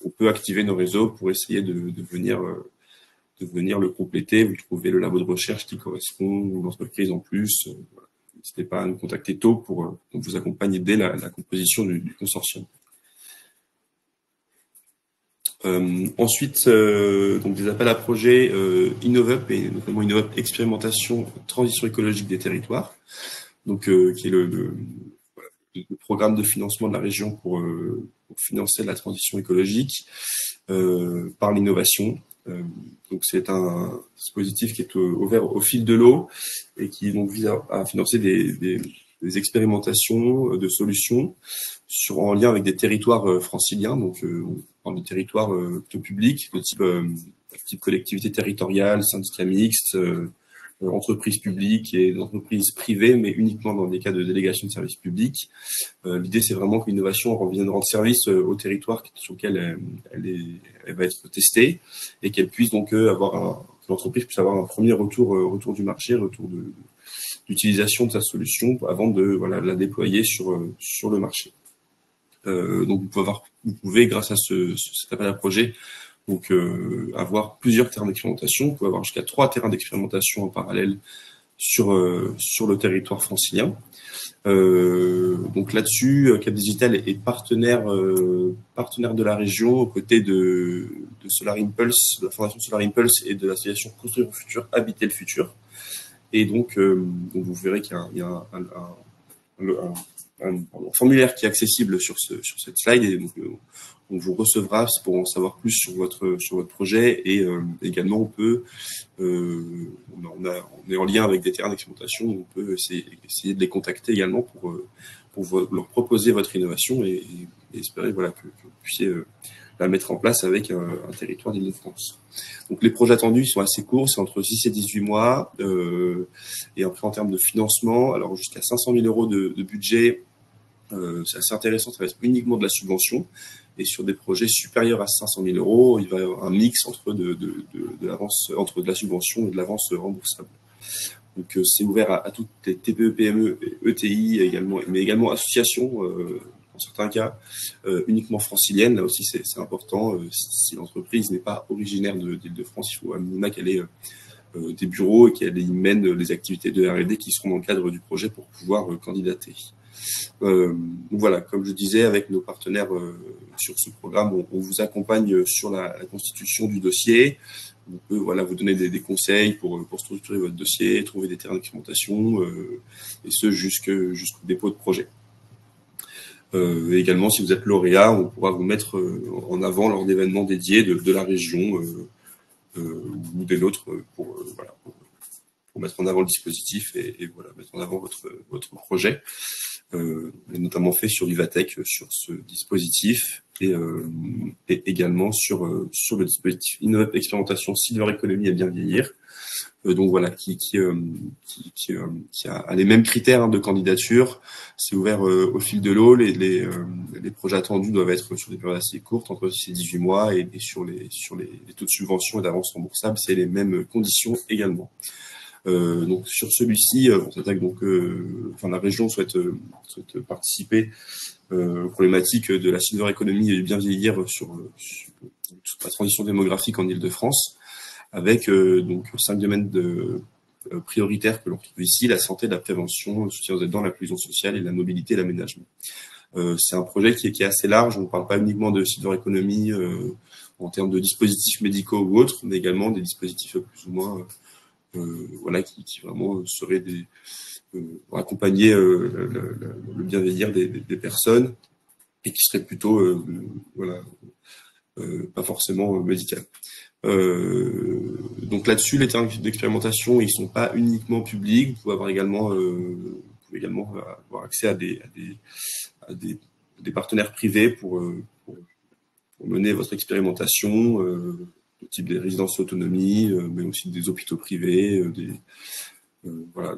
on peut activer nos réseaux pour essayer de venir le compléter. Vous trouvez le labo de recherche qui correspond, ou l'entreprise en plus. Voilà. N'hésitez pas à nous contacter tôt pour vous accompagner dès la composition du consortium. Ensuite, donc des appels à projets InnovUp, et notamment InnovUp Expérimentation Transition écologique des territoires, donc qui est le programme de financement de la région pour financer la transition écologique par l'innovation. Donc c'est un dispositif qui est ouvert au fil de l'eau et qui donc vise à financer des expérimentations de solutions en lien avec des territoires franciliens. Donc on parle de territoires publics, de type collectivité territoriale, syndicat mixte, entreprises publiques et entreprises privées, mais uniquement dans des cas de délégation de services publics. L'idée, c'est vraiment que l'innovation vienne rendre service au territoire sur lequel elle va être testée, et qu'elle puisse donc que l'entreprise puisse avoir un premier retour du marché, retour d'utilisation de sa solution avant de la déployer sur le marché. Donc vous pouvez grâce à cet appel à projet, donc avoir plusieurs terrains d'expérimentation. Vous pouvez avoir jusqu'à 3 terrains d'expérimentation en parallèle sur le territoire francilien. Donc là-dessus, Cap Digital est partenaire de la région aux côtés de Solar Impulse, de la fondation Solar Impulse et de l'association Construire le futur, habiter le futur. Et donc vous verrez qu'il y a un formulaire qui est accessible sur cette slide, et donc on vous recevra pour en savoir plus sur votre projet, et également on est en lien avec des terrains d'expérimentation, on peut essayer de les contacter également pour leur proposer votre innovation et espérer que vous puissiez la mettre en place avec un territoire d'Île-de-France. Donc les projets attendus sont assez courts, c'est entre 6 et 18 mois, et après en termes de financement, alors jusqu'à 500 000 € de budget, c'est assez intéressant, ça reste uniquement de la subvention, et sur des projets supérieurs à 500 000 €, il va y avoir un mix entre de l'avance, entre de la subvention et de l'avance remboursable. Donc c'est ouvert à toutes les TPE, PME, ETI également, mais également associations, dans certains cas, uniquement franciliennes. Là aussi c'est important, si l'entreprise n'est pas originaire d'Île-de-France, il faut à minima qu'elle ait des bureaux et qu'elle y mène les activités de R&D qui seront dans le cadre du projet pour pouvoir candidater. Voilà, comme je disais, avec nos partenaires sur ce programme, on vous accompagne sur la constitution du dossier. On peut vous donner des conseils pour structurer votre dossier, trouver des terrains d'expérimentation, et ce jusqu'au dépôt de projet. Et également, si vous êtes lauréat, on pourra vous mettre en avant lors d'événements dédiés de la région ou des nôtres pour mettre en avant le dispositif et mettre en avant votre projet. Notamment fait sur Vivatech, sur ce dispositif, et également sur le dispositif InnovUp Expérimentation Silver Economy et bien vieillir. Donc voilà, qui a les mêmes critères de candidature. C'est ouvert au fil de l'eau. Les projets attendus doivent être sur des périodes assez courtes, entre 6 et 18 mois, et sur les taux de subvention et d'avance remboursable, c'est les mêmes conditions également. Donc sur celui-ci, on s'attaque la région souhaite participer aux problématiques de la silver economy et du bien vieillir sur la transition démographique en Île-de-France, avec 5 domaines prioritaires que l'on retrouve ici: la santé, la prévention, le soutien aux aidants, l'inclusion sociale et la mobilité et l'aménagement. C'est un projet qui est assez large. On ne parle pas uniquement de silver economy en termes de dispositifs médicaux ou autres, mais également des dispositifs plus ou moins qui vraiment seraient pour accompagner le bien vieillir des personnes, et qui seraient plutôt pas forcément médicales. Donc là-dessus, les terrains d'expérimentation, ils sont pas uniquement publics. Vous pouvez également avoir accès à des partenaires privés pour mener votre expérimentation type des résidences autonomie, mais aussi des hôpitaux privés, voilà,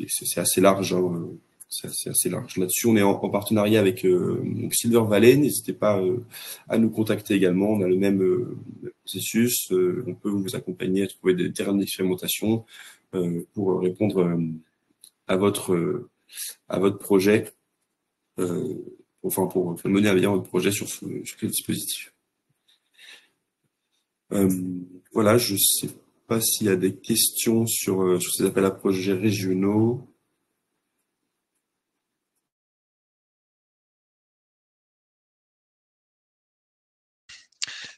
c'est assez large. Hein, c'est assez large. Là-dessus, on est en partenariat avec Silver Valley. N'hésitez pas à nous contacter également. On a le même processus. On peut vous accompagner à trouver des terrains d'expérimentation pour répondre à votre projet, pour mener à bien votre projet sur ce dispositif. Voilà, je sais pas s'il y a des questions sur ces appels à projets régionaux.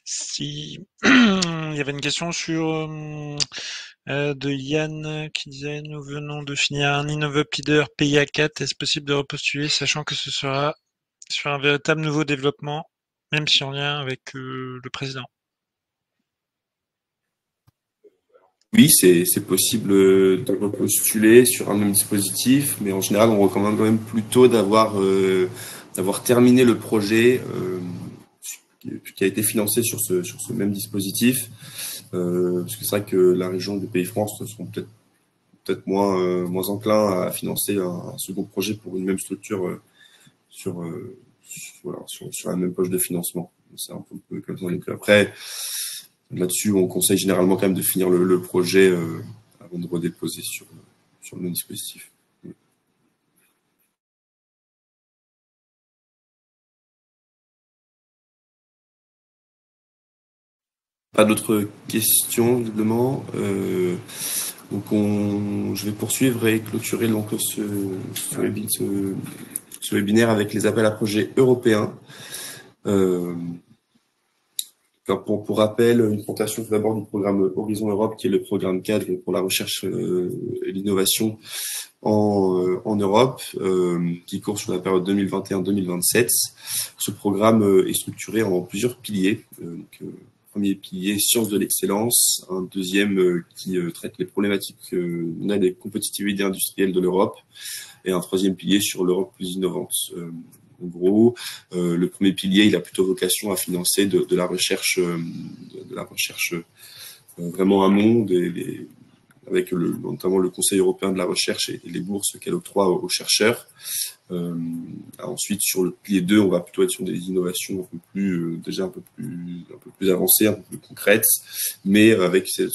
Si il y avait une question de Yann qui disait: nous venons de finir un InnovUp Leader PIA 4, est-ce possible de repostuler, sachant que ce sera sur un véritable nouveau développement, même si en lien avec le président? Oui, c'est possible de repostuler sur un même dispositif, mais en général, on recommande quand même plutôt d'avoir terminé le projet qui a été financé sur ce même dispositif, parce que c'est vrai que la région des Pays-France sont peut-être moins enclins à financer un second projet pour une même structure sur la même poche de financement. C'est un peu comme ça. Donc après, là-dessus, on conseille généralement quand même de finir le projet avant de redéposer sur le même dispositif. Pas d'autres questions, visiblement. Donc je vais poursuivre et clôturer donc ce webinaire avec les appels à projets européens. Pour rappel, une présentation tout d'abord du programme Horizon Europe, qui est le programme cadre pour la recherche et l'innovation en Europe, qui court sur la période 2021-2027. Ce programme est structuré en plusieurs piliers. Premier pilier, sciences de l'excellence. Un deuxième qui traite les problématiques des compétitivité industrielle de l'Europe. Et un troisième pilier sur l'Europe plus innovante. En gros, le premier pilier, il a plutôt vocation à financer de la recherche, vraiment amont, avec notamment le Conseil européen de la recherche et les bourses qu'elle octroie aux chercheurs. Ensuite, sur le pilier 2, on va plutôt être sur des innovations un peu plus avancées, un peu plus concrètes, mais avec cet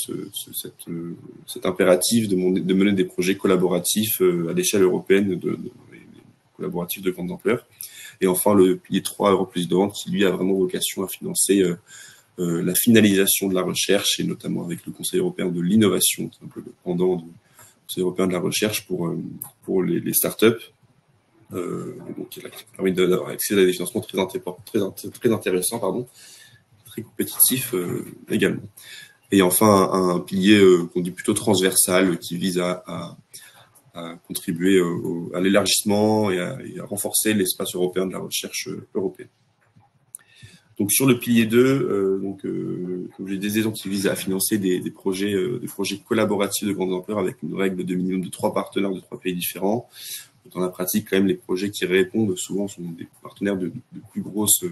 impératif de mener des projets collaboratifs à l'échelle européenne, collaboratifs de grande ampleur. Et enfin, le pilier 3, Europe plus innovante, qui lui a vraiment vocation à financer la finalisation de la recherche, et notamment avec le Conseil européen de l'innovation, qui est un peu le pendant du Conseil européen de la recherche pour les startups. Donc, qui permet d'avoir accès à des financements très intéressants, très compétitifs également. Et enfin, un pilier qu'on dit plutôt transversal, qui vise à contribuer à l'élargissement et à renforcer l'espace européen de la recherche européenne. Donc sur le pilier 2, comme j'ai des exemples qui visent à financer des projets collaboratifs de grande ampleur avec une règle de minimum de 3 partenaires de 3 pays différents. Dans la pratique, quand même, les projets qui répondent souvent sont des partenaires de plus grosses,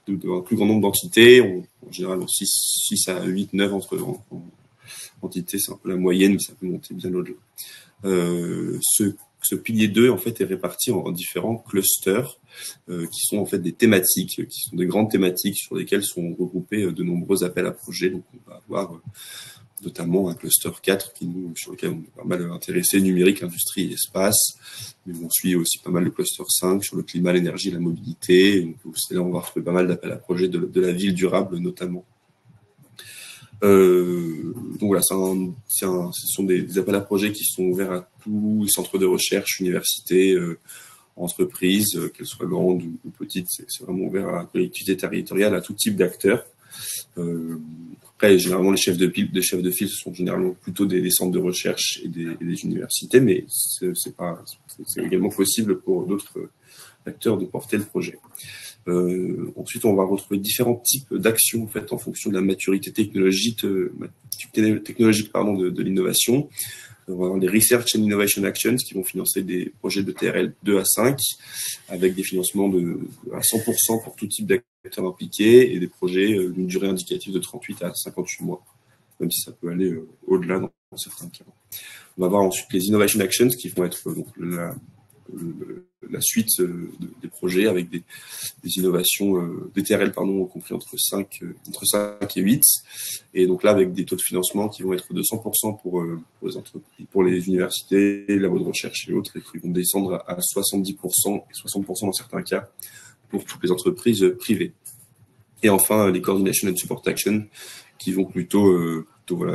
d'un plus grand nombre d'entités. En général, 6 à 8, 9 entités, c'est un peu la moyenne, mais ça peut monter bien au-delà. Ce pilier 2, en fait, est réparti en différents clusters qui sont en fait des thématiques, qui sont des grandes thématiques sur lesquelles sont regroupés de nombreux appels à projets. Donc, on va avoir notamment un cluster 4 sur lequel on est pas mal intéressé, numérique, industrie et espace. Mais on suit aussi pas mal le cluster 5 sur le climat, l'énergie et la mobilité. Donc, là, on va retrouver pas mal d'appels à projets de la ville durable, notamment. Donc voilà, ce sont des appels à projets qui sont ouverts à tous les centres de recherche, universités, entreprises, qu'elles soient grandes ou petites. C'est vraiment ouvert à la collectivité territoriale, à tout type d'acteurs. Après, généralement, les chefs de file, ce sont généralement plutôt des centres de recherche et des universités, mais c'est également possible pour d'autres acteurs de porter le projet. Ensuite, on va retrouver différents types d'actions en fait en fonction de la maturité technologique de l'innovation. On va avoir les Research and Innovation Actions qui vont financer des projets de TRL 2 à 5 avec des financements à 100% pour tout type d'acteurs impliqués et des projets d'une durée indicative de 38 à 58 mois, même si ça peut aller au-delà dans certains cas. On va avoir ensuite les Innovation Actions qui vont être donc la suite des projets avec des innovations, des TRL compris entre 5 et 8. Et donc là, avec des taux de financement qui vont être de 100% pour les entreprises, pour les universités, les labos de recherche et autres, et qui vont descendre à 70% et 60% dans certains cas pour toutes les entreprises privées. Et enfin, les Coordination and Support Action qui vont plutôt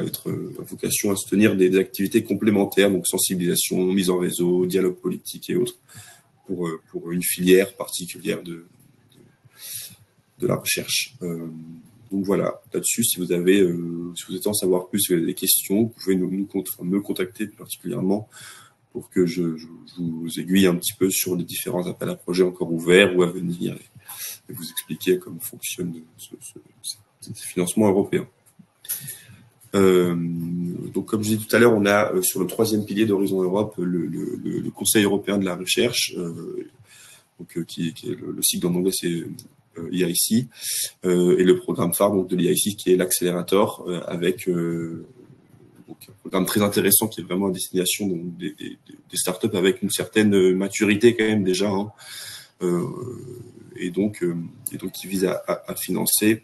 être à vocation à soutenir des activités complémentaires, donc sensibilisation, mise en réseau, dialogue politique et autres, pour une filière particulière de la recherche. Donc voilà, là-dessus, si vous avez en savoir plus, si vous avez des questions, vous pouvez me contacter particulièrement pour que je vous aiguille un petit peu sur les différents appels à projets encore ouverts ou à venir et vous expliquer comment fonctionne ce financement européen. Donc, comme je disais tout à l'heure, on a sur le 3e pilier d'Horizon Europe le Conseil européen de la recherche, qui est le sigle en anglais, c'est EIC, et le programme phare donc, de l'EIC qui est l'accélérateur avec un programme très intéressant qui est vraiment à destination donc, des startups avec une certaine maturité quand même déjà, hein, et donc qui vise à financer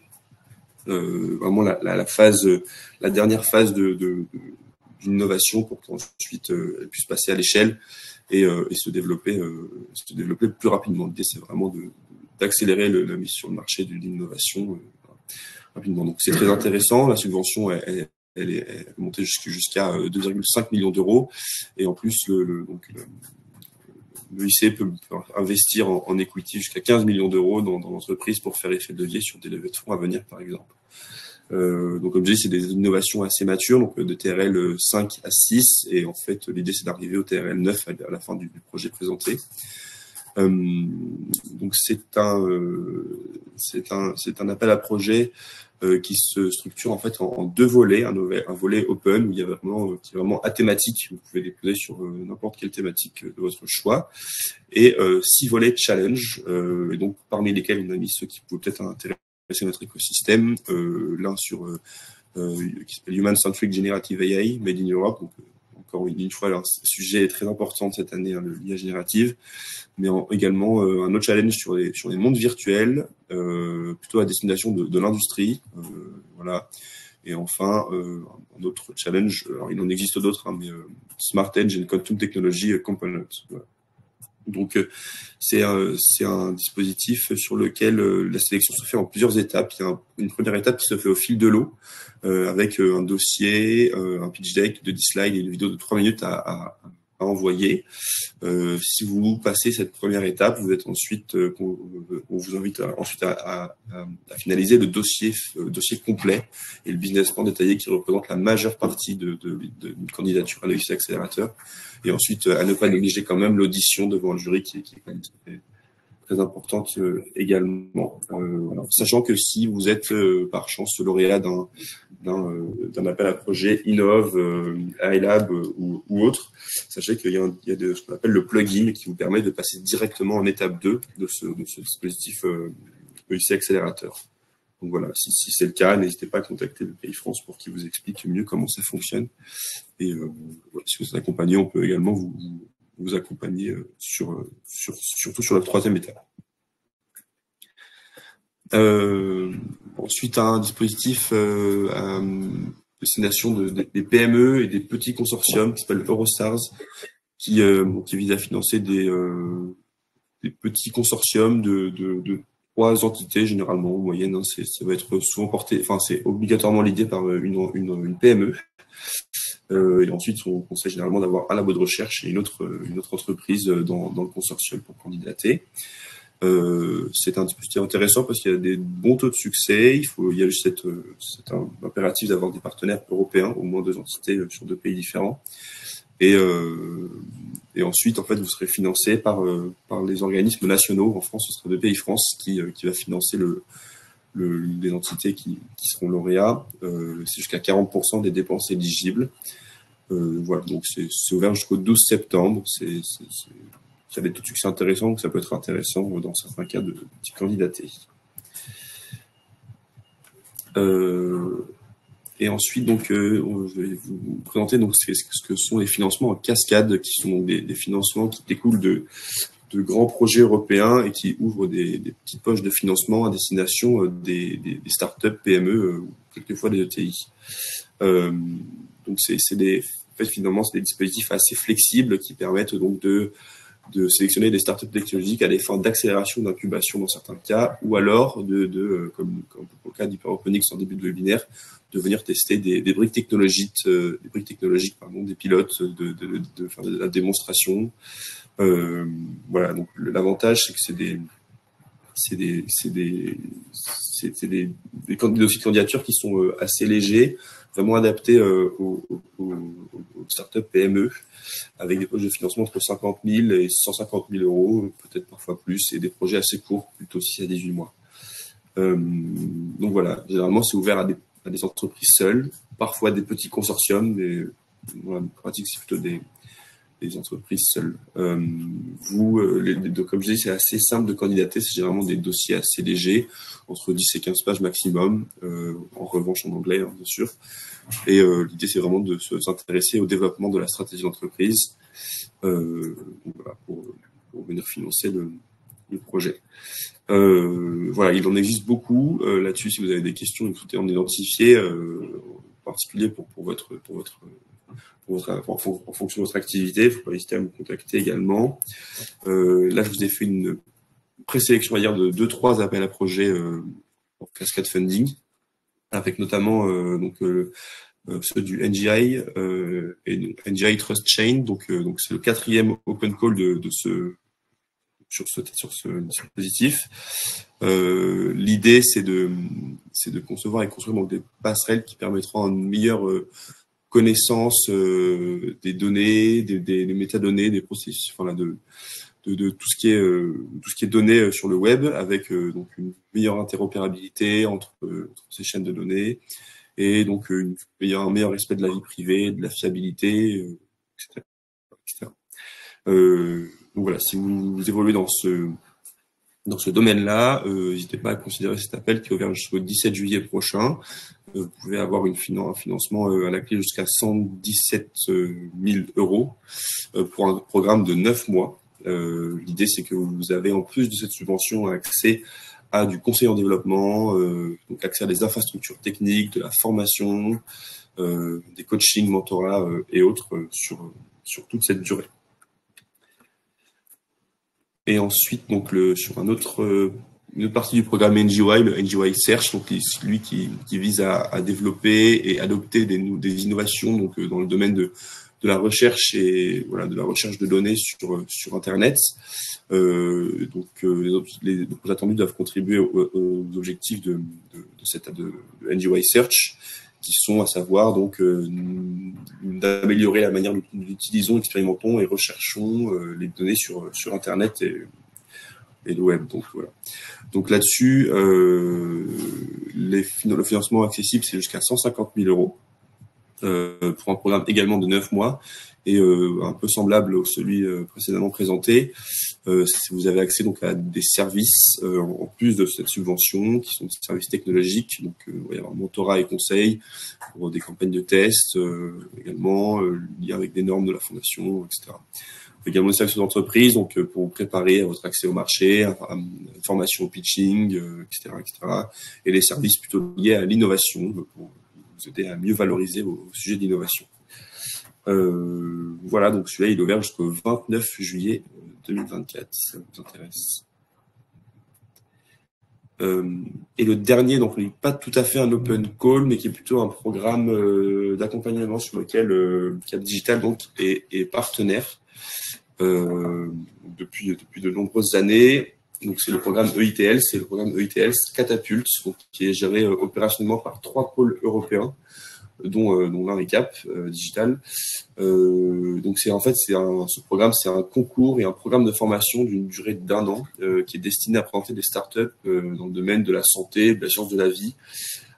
vraiment la dernière phase d'innovation pour qu'ensuite elle puisse passer à l'échelle et se développer plus rapidement. L'idée, c'est vraiment d'accélérer la mise sur le marché de l'innovation rapidement. Donc, c'est très intéressant. La subvention, elle est montée jusqu'à 2,5 millions d'euros. Et en plus, l'EIC peut investir en equity jusqu'à 15 millions d'euros dans l'entreprise pour faire effet de levier sur des levées de fonds à venir, par exemple. Donc, comme je dis, c'est des innovations assez matures, donc de TRL 5 à 6. Et en fait, l'idée, c'est d'arriver au TRL 9 à la fin du projet présenté. Donc, c'est un appel à projet qui se structure en fait en 2 volets, un volet open où il y a qui est vraiment athématique, vous pouvez les poser sur n'importe quelle thématique de votre choix, et 6 volets challenge, et donc parmi lesquels on a mis ceux qui pouvaient peut-être intéresser notre écosystème, l'un sur qui s'appelle Human Centric Generative AI Made in Europe, donc encore une fois un sujet très important cette année, hein, l'IA générative, mais également un autre challenge sur les mondes virtuels, plutôt à destination de l'industrie, voilà. Et enfin, un autre challenge, alors il en existe d'autres, hein, mais Smart Edge and Quantum Technology Component. Voilà. Donc, c'est un dispositif sur lequel la sélection se fait en plusieurs étapes. Il y a une première étape qui se fait au fil de l'eau, avec un dossier, un pitch deck de 10 slides et une vidéo de 3 minutes à envoyer. Si vous passez cette première étape, vous êtes ensuite, on vous invite ensuite à finaliser le dossier complet et le business plan détaillé qui représente la majeure partie d'une candidature à l'EIC Accélérateur. Et ensuite, à ne pas négliger quand même l'audition devant le jury qui est quand même très importante également. Voilà. Sachant que si vous êtes par chance lauréat d'un appel à projet Innov, iLab ou autre, sachez qu'il y a ce qu'on appelle le plugin qui vous permet de passer directement en étape 2 de ce dispositif EIC Accélérateur. Donc voilà, si c'est le cas, n'hésitez pas à contacter le Pays France pour qu'il vous explique mieux comment ça fonctionne. Et voilà, si vous êtes accompagné, on peut également vous accompagner surtout sur la 3e étape. Ensuite, un dispositif à destination des PME et des petits consortiums qui s'appelle Eurostars, qui vise à financer des petits consortiums de 3 entités généralement en moyenne, hein. Ça va être souvent porté, enfin c'est obligatoirement l'idée par une PME. Et ensuite, on conseille généralement d'avoir un labo de recherche et une autre entreprise dans le consortium pour candidater. C'est un dispositif intéressant parce qu'il y a des bons taux de succès. Il y a juste c'est un impératif d'avoir des partenaires européens, au moins 2 entités sur 2 pays différents. Et ensuite, en fait, vous serez financé par les organismes nationaux. En France, ce sera BPI France qui va financer les entités qui seront lauréats. C'est jusqu'à 40% des dépenses éligibles. Voilà, donc c'est ouvert jusqu'au 12 septembre. Ça a des taux de succès intéressants, donc ça peut être intéressant dans certains cas de candidater. Et ensuite, donc, je vais vous présenter donc ce que sont les financements en cascade, qui sont des financements qui découlent de grands projets européens et qui ouvrent des petites poches de financement à destination des startups, PME, ou quelquefois des ETI. Donc, en fait, finalement, c'est des dispositifs assez flexibles qui permettent donc de sélectionner des startups technologiques à des fins d'accélération, d'incubation dans certains cas, ou alors comme pour le cas d'Hyperoponics en début de webinaire, de venir tester des briques technologiques, des pilotes, de faire de la démonstration. Voilà, donc l'avantage, c'est que c'est des dossiers de candidature qui sont assez légers, vraiment adaptés aux startups PME, avec des projets de financement entre 50 000 et 150 000 euros, peut-être parfois plus, et des projets assez courts, plutôt 6 à 18 mois. Donc voilà, généralement c'est ouvert à des entreprises seules, parfois des petits consortiums, mais voilà, en pratique c'est plutôt des entreprises seules. Comme je dis, c'est assez simple de candidater, c'est généralement des dossiers assez légers, entre 10 et 15 pages maximum, en revanche en anglais, hein, bien sûr. Et l'idée, c'est vraiment de s'intéresser au développement de la stratégie d'entreprise, voilà, pour venir financer le projet. Voilà, il en existe beaucoup. Là-dessus, si vous avez des questions, écoutez, en identifier, en particulier en fonction de votre activité, il ne faut pas hésiter à me contacter également. Là, je vous ai fait une présélection, on va dire, de 2-3 appels à projets en cascade funding, avec notamment ceux du NGI et du NGI Trust Chain. Donc c'est le 4e open call sur ce dispositif. L'idée, c'est de concevoir et construire donc des passerelles qui permettront une meilleure connaissance des données, des métadonnées, des processus, enfin, de tout ce qui est donné sur le web, avec donc une meilleure interopérabilité entre ces chaînes de données, et donc un meilleur respect de la vie privée, de la fiabilité, etc. Donc voilà, si vous évoluez dans ce domaine-là, n'hésitez pas à considérer cet appel qui est ouvert jusqu'au 17 juillet prochain. Vous pouvez avoir un financement à la clé jusqu'à 117 000 euros pour un programme de 9 mois. L'idée, c'est que vous avez, en plus de cette subvention, accès à du conseil en développement, donc accès à des infrastructures techniques, de la formation, des coachings, mentorats et autres sur toute cette durée. Et ensuite, donc sur une autre partie du programme NGY, le NGY Search, donc lui qui vise à développer et adopter des innovations donc dans le domaine de la recherche et voilà, de la recherche de données sur Internet. Donc les projets attendus doivent contribuer aux objectifs de NGY Search, qui sont à savoir donc d'améliorer la manière dont nous utilisons, expérimentons et recherchons les données sur Internet et le web. Donc voilà. Donc là-dessus, le financement accessible, c'est jusqu'à 150 000 euros pour un programme également de 9 mois et un peu semblable au celui précédemment présenté. Vous avez accès donc à des services en plus de cette subvention, qui sont des services technologiques, donc il va y avoir mentorat et conseil pour des campagnes de tests, également liés avec des normes de la fondation, etc. Également des services d'entreprise, donc pour vous préparer à votre accès au marché, à une formation au pitching, etc., etc. Et les services plutôt liés à l'innovation, pour vous aider à mieux valoriser vos sujets d'innovation. Voilà, donc celui-là, il est ouvert jusqu'au 29 juillet 2024, si ça vous intéresse. Et le dernier, donc pas tout à fait un open call, mais qui est plutôt un programme d'accompagnement sur lequel Cap Digital donc est partenaire depuis de nombreuses années. Donc c'est le programme EITL, c'est le programme EITL Catapulte, donc, qui est géré opérationnellement par 3 pôles européens, dont l'un est Cap Digital. Donc ce programme, c'est un concours et un programme de formation d'une durée d'1 an qui est destiné à présenter des startups dans le domaine de la santé, de la science de la vie,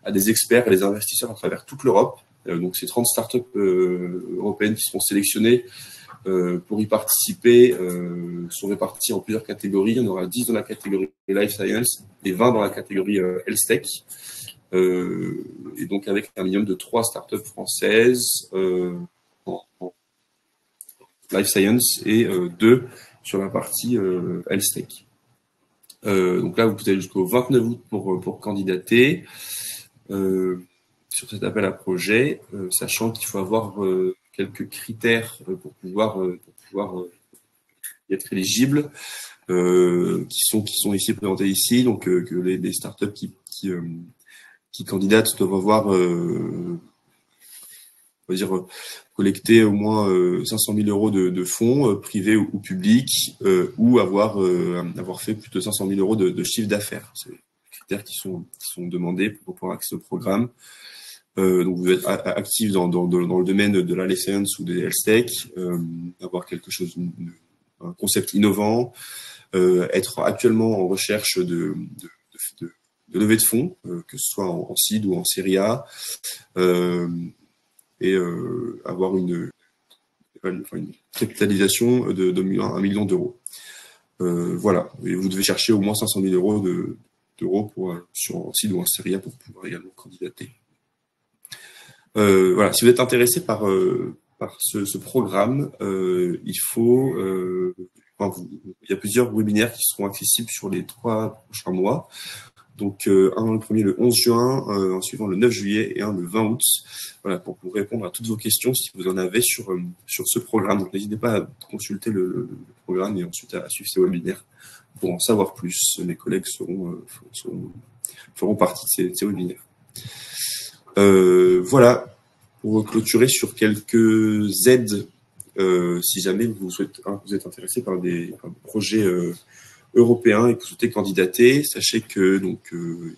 à des experts et des investisseurs à travers toute l'Europe. Donc, c'est 30 startups européennes qui seront sélectionnées pour y participer, sont répartis en plusieurs catégories. Il y en aura 10 dans la catégorie Life Science et 20 dans la catégorie Health Tech. Et donc avec un minimum de 3 startups françaises en Life Science et 2 sur la partie Health Tech. Donc là, vous pouvez aller jusqu'au 29 août pour candidater sur cet appel à projet, sachant qu'il faut avoir quelques critères pour pouvoir y être éligible, qui sont ici présentés ici. Donc que les startups qui candidatent doivent avoir, on va dire, collecté au moins 500 000 euros de fonds privés ou publics, ou avoir fait plus de 500 000 euros de chiffre d'affaires. C'est les critères qui sont demandés pour pouvoir accéder au programme. Donc vous êtes actif dans le domaine de la life science ou des health tech, avoir quelque chose, un concept innovant, être actuellement en recherche de levée de fonds, que ce soit en seed ou en série A, et avoir une capitalisation de 1 million d'euros. Voilà, et vous devez chercher au moins 500 000 euros d'euros sur en seed ou en série A pour pouvoir également candidater. Voilà, si vous êtes intéressé par ce programme, il y a plusieurs webinaires qui seront accessibles sur les 3 prochains mois. Donc le premier le 11 juin, en suivant le 9 juillet et un le 20 août. Voilà, pour répondre à toutes vos questions si vous en avez sur ce programme. Donc n'hésitez pas à consulter le programme et ensuite à suivre ces webinaires pour en savoir plus. Mes collègues feront partie de ces webinaires. Voilà, pour clôturer sur quelques aides, si jamais vous êtes intéressé par des projets européens et que vous souhaitez candidater, sachez que il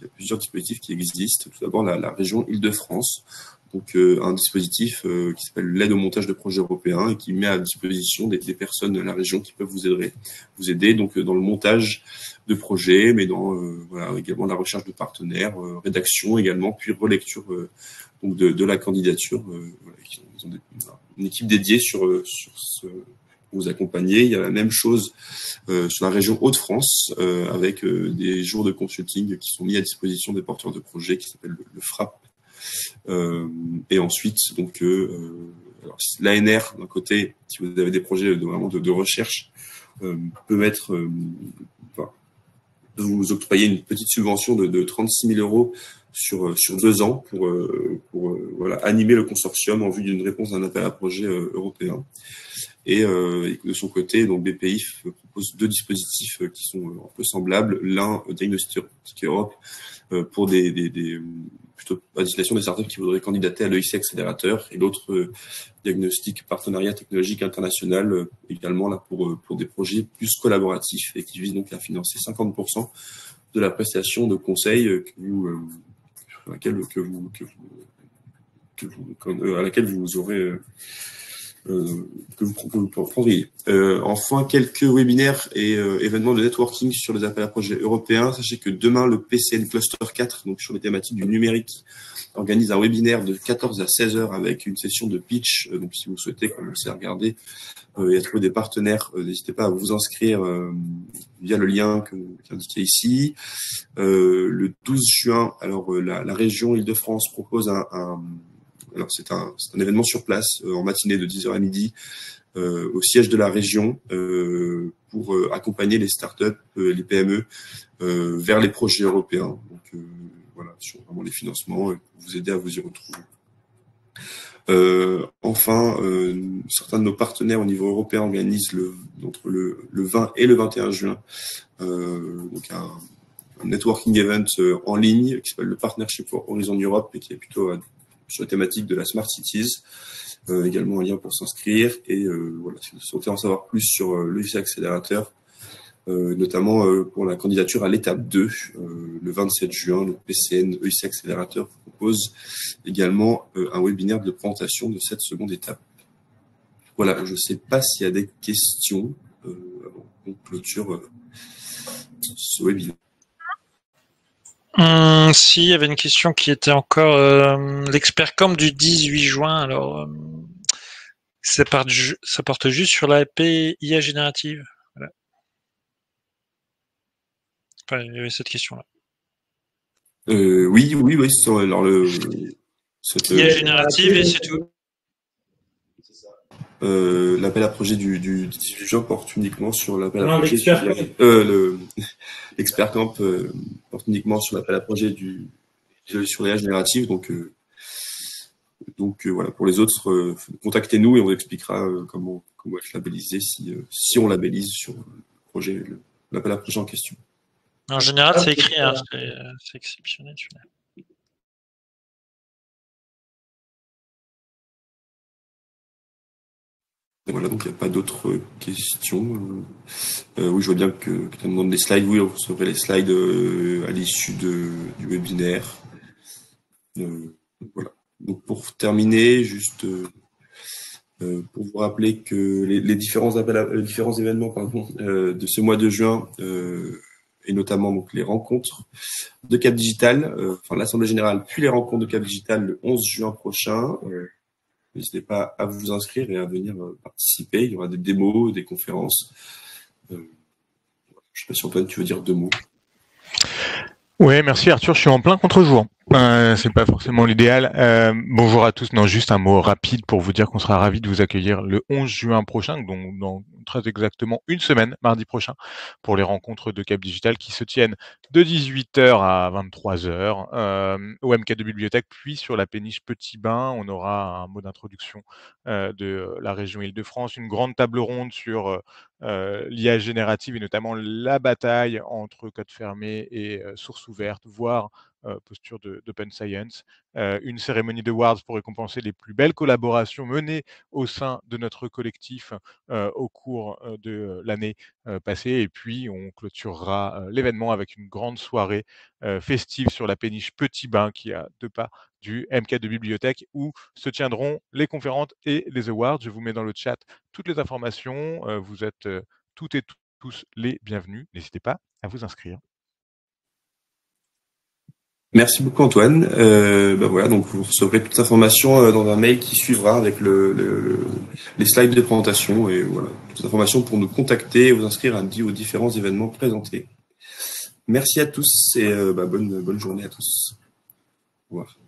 y a plusieurs dispositifs qui existent. Tout d'abord, la région Île-de-France, donc un dispositif qui s'appelle l'aide au montage de projets européens et qui met à disposition des personnes de la région qui peuvent vous aider donc dans le montage de projets, mais dans également la recherche de partenaires, rédaction également, puis relecture donc de la candidature. Ils ont une équipe dédiée sur vous accompagner. Il y a la même chose sur la région Hauts-de-France avec des jours de consulting qui sont mis à disposition des porteurs de projets qui s'appellent le FRAP. Et ensuite, donc, l'ANR d'un côté, si vous avez des projets de recherche, peut vous octroyer une petite subvention de 36 000 euros sur 2 ans pour animer le consortium en vue d'une réponse d'un appel à projet européen. Et de son côté, donc BPI propose 2 dispositifs qui sont un peu semblables. L'un, Diagnostic Europe, pour plutôt à destination des startups qui voudraient candidater à l'EIC Accélérateur, et l'autre, Diagnostic Partenariat Technologique International, également là pour des projets plus collaboratifs et qui visent donc à financer 50% de la prestation de conseil à laquelle vous aurez que vous prendriez. Enfin, quelques webinaires et événements de networking sur les appels à projets européens. Sachez que demain, le PCN Cluster 4, donc sur les thématiques du numérique, organise un webinaire de 14 à 16 heures avec une session de pitch. Donc, si vous souhaitez commencer à regarder et à trouver des partenaires, n'hésitez pas à vous inscrire via le lien qui est indiqué ici. Le 12 juin, alors la région Île-de-France propose alors c'est un événement sur place en matinée de 10h à midi au siège de la région pour accompagner les startups, les PME vers les projets européens. Donc voilà, sur vraiment les financements, pour vous aider à vous y retrouver. Enfin, certains de nos partenaires au niveau européen organisent entre le 20 et le 21 juin donc un networking event en ligne qui s'appelle le Partnership for Horizon Europe et qui est plutôt sur la thématique de la Smart Cities. Également un lien pour s'inscrire. Et voilà, si vous souhaitez en savoir plus sur l'EIC Accélérateur, notamment pour la candidature à l'étape 2, le 27 juin, le PCN EIC Accélérateur propose également un webinaire de présentation de cette seconde étape. Voilà, je ne sais pas s'il y a des questions avant qu'on clôture ce webinaire. Si, il y avait une question qui était encore l'expert camp du 18 juin. Alors, ça porte juste sur la IA générative. Voilà. Enfin, il y avait cette question-là. Oui, alors IA générative et c'est tout. l'appel à projet du 18 juin porte uniquement sur l'appel à Non, projet l'expert camp porte uniquement sur l'appel à projet sur l'IA générative. Donc voilà, pour les autres, contactez-nous et on vous expliquera comment être labellisé si on labellise sur le projet, l'appel à projet en question. En général, c'est écrit, hein, c'est exceptionnel celui-là. Voilà, donc il n'y a pas d'autres questions. Oui, je vois bien que tu me demandes des slides. Oui, vous recevrez les slides à l'issue du webinaire. Voilà. Donc pour terminer, juste pour vous rappeler que les différents événements de ce mois de juin, et notamment donc les rencontres de Cap Digital, l'Assemblée Générale, puis les rencontres de Cap Digital le 11 juin prochain. N'hésitez pas à vous inscrire et à venir participer. Il y aura des démos, des conférences. Je ne sais pas si Antoine, tu veux dire 2 mots. Oui, merci Arthur, je suis en plein contre-jour. C'est pas forcément l'idéal. Bonjour à tous. Non, juste un mot rapide pour vous dire qu'on sera ravis de vous accueillir le 11 juin prochain, donc dans très exactement une semaine, mardi prochain, pour les rencontres de Cap Digital qui se tiennent de 18h à 23h au MK2 Bibliothèque, puis sur la péniche Petit Bain. On aura un mot d'introduction de la région Île-de-France, une grande table ronde sur l'IA générative et notamment la bataille entre code fermé et source ouverte, voire posture d'open science, une cérémonie de awards pour récompenser les plus belles collaborations menées au sein de notre collectif au cours de l'année passée, et puis on clôturera l'événement avec une grande soirée festive sur la péniche Petit Bain qui a 2 pas du MK2 Bibliothèque où se tiendront les conférences et les awards. Je vous mets dans le chat toutes les informations, vous êtes toutes et tous les bienvenus, n'hésitez pas à vous inscrire. Merci beaucoup Antoine. Voilà, donc vous recevrez toute information dans un mail qui suivra avec les slides de présentation et voilà, toute information pour nous contacter et vous inscrire aux différents événements présentés. Merci à tous et bonne journée à tous. Au revoir.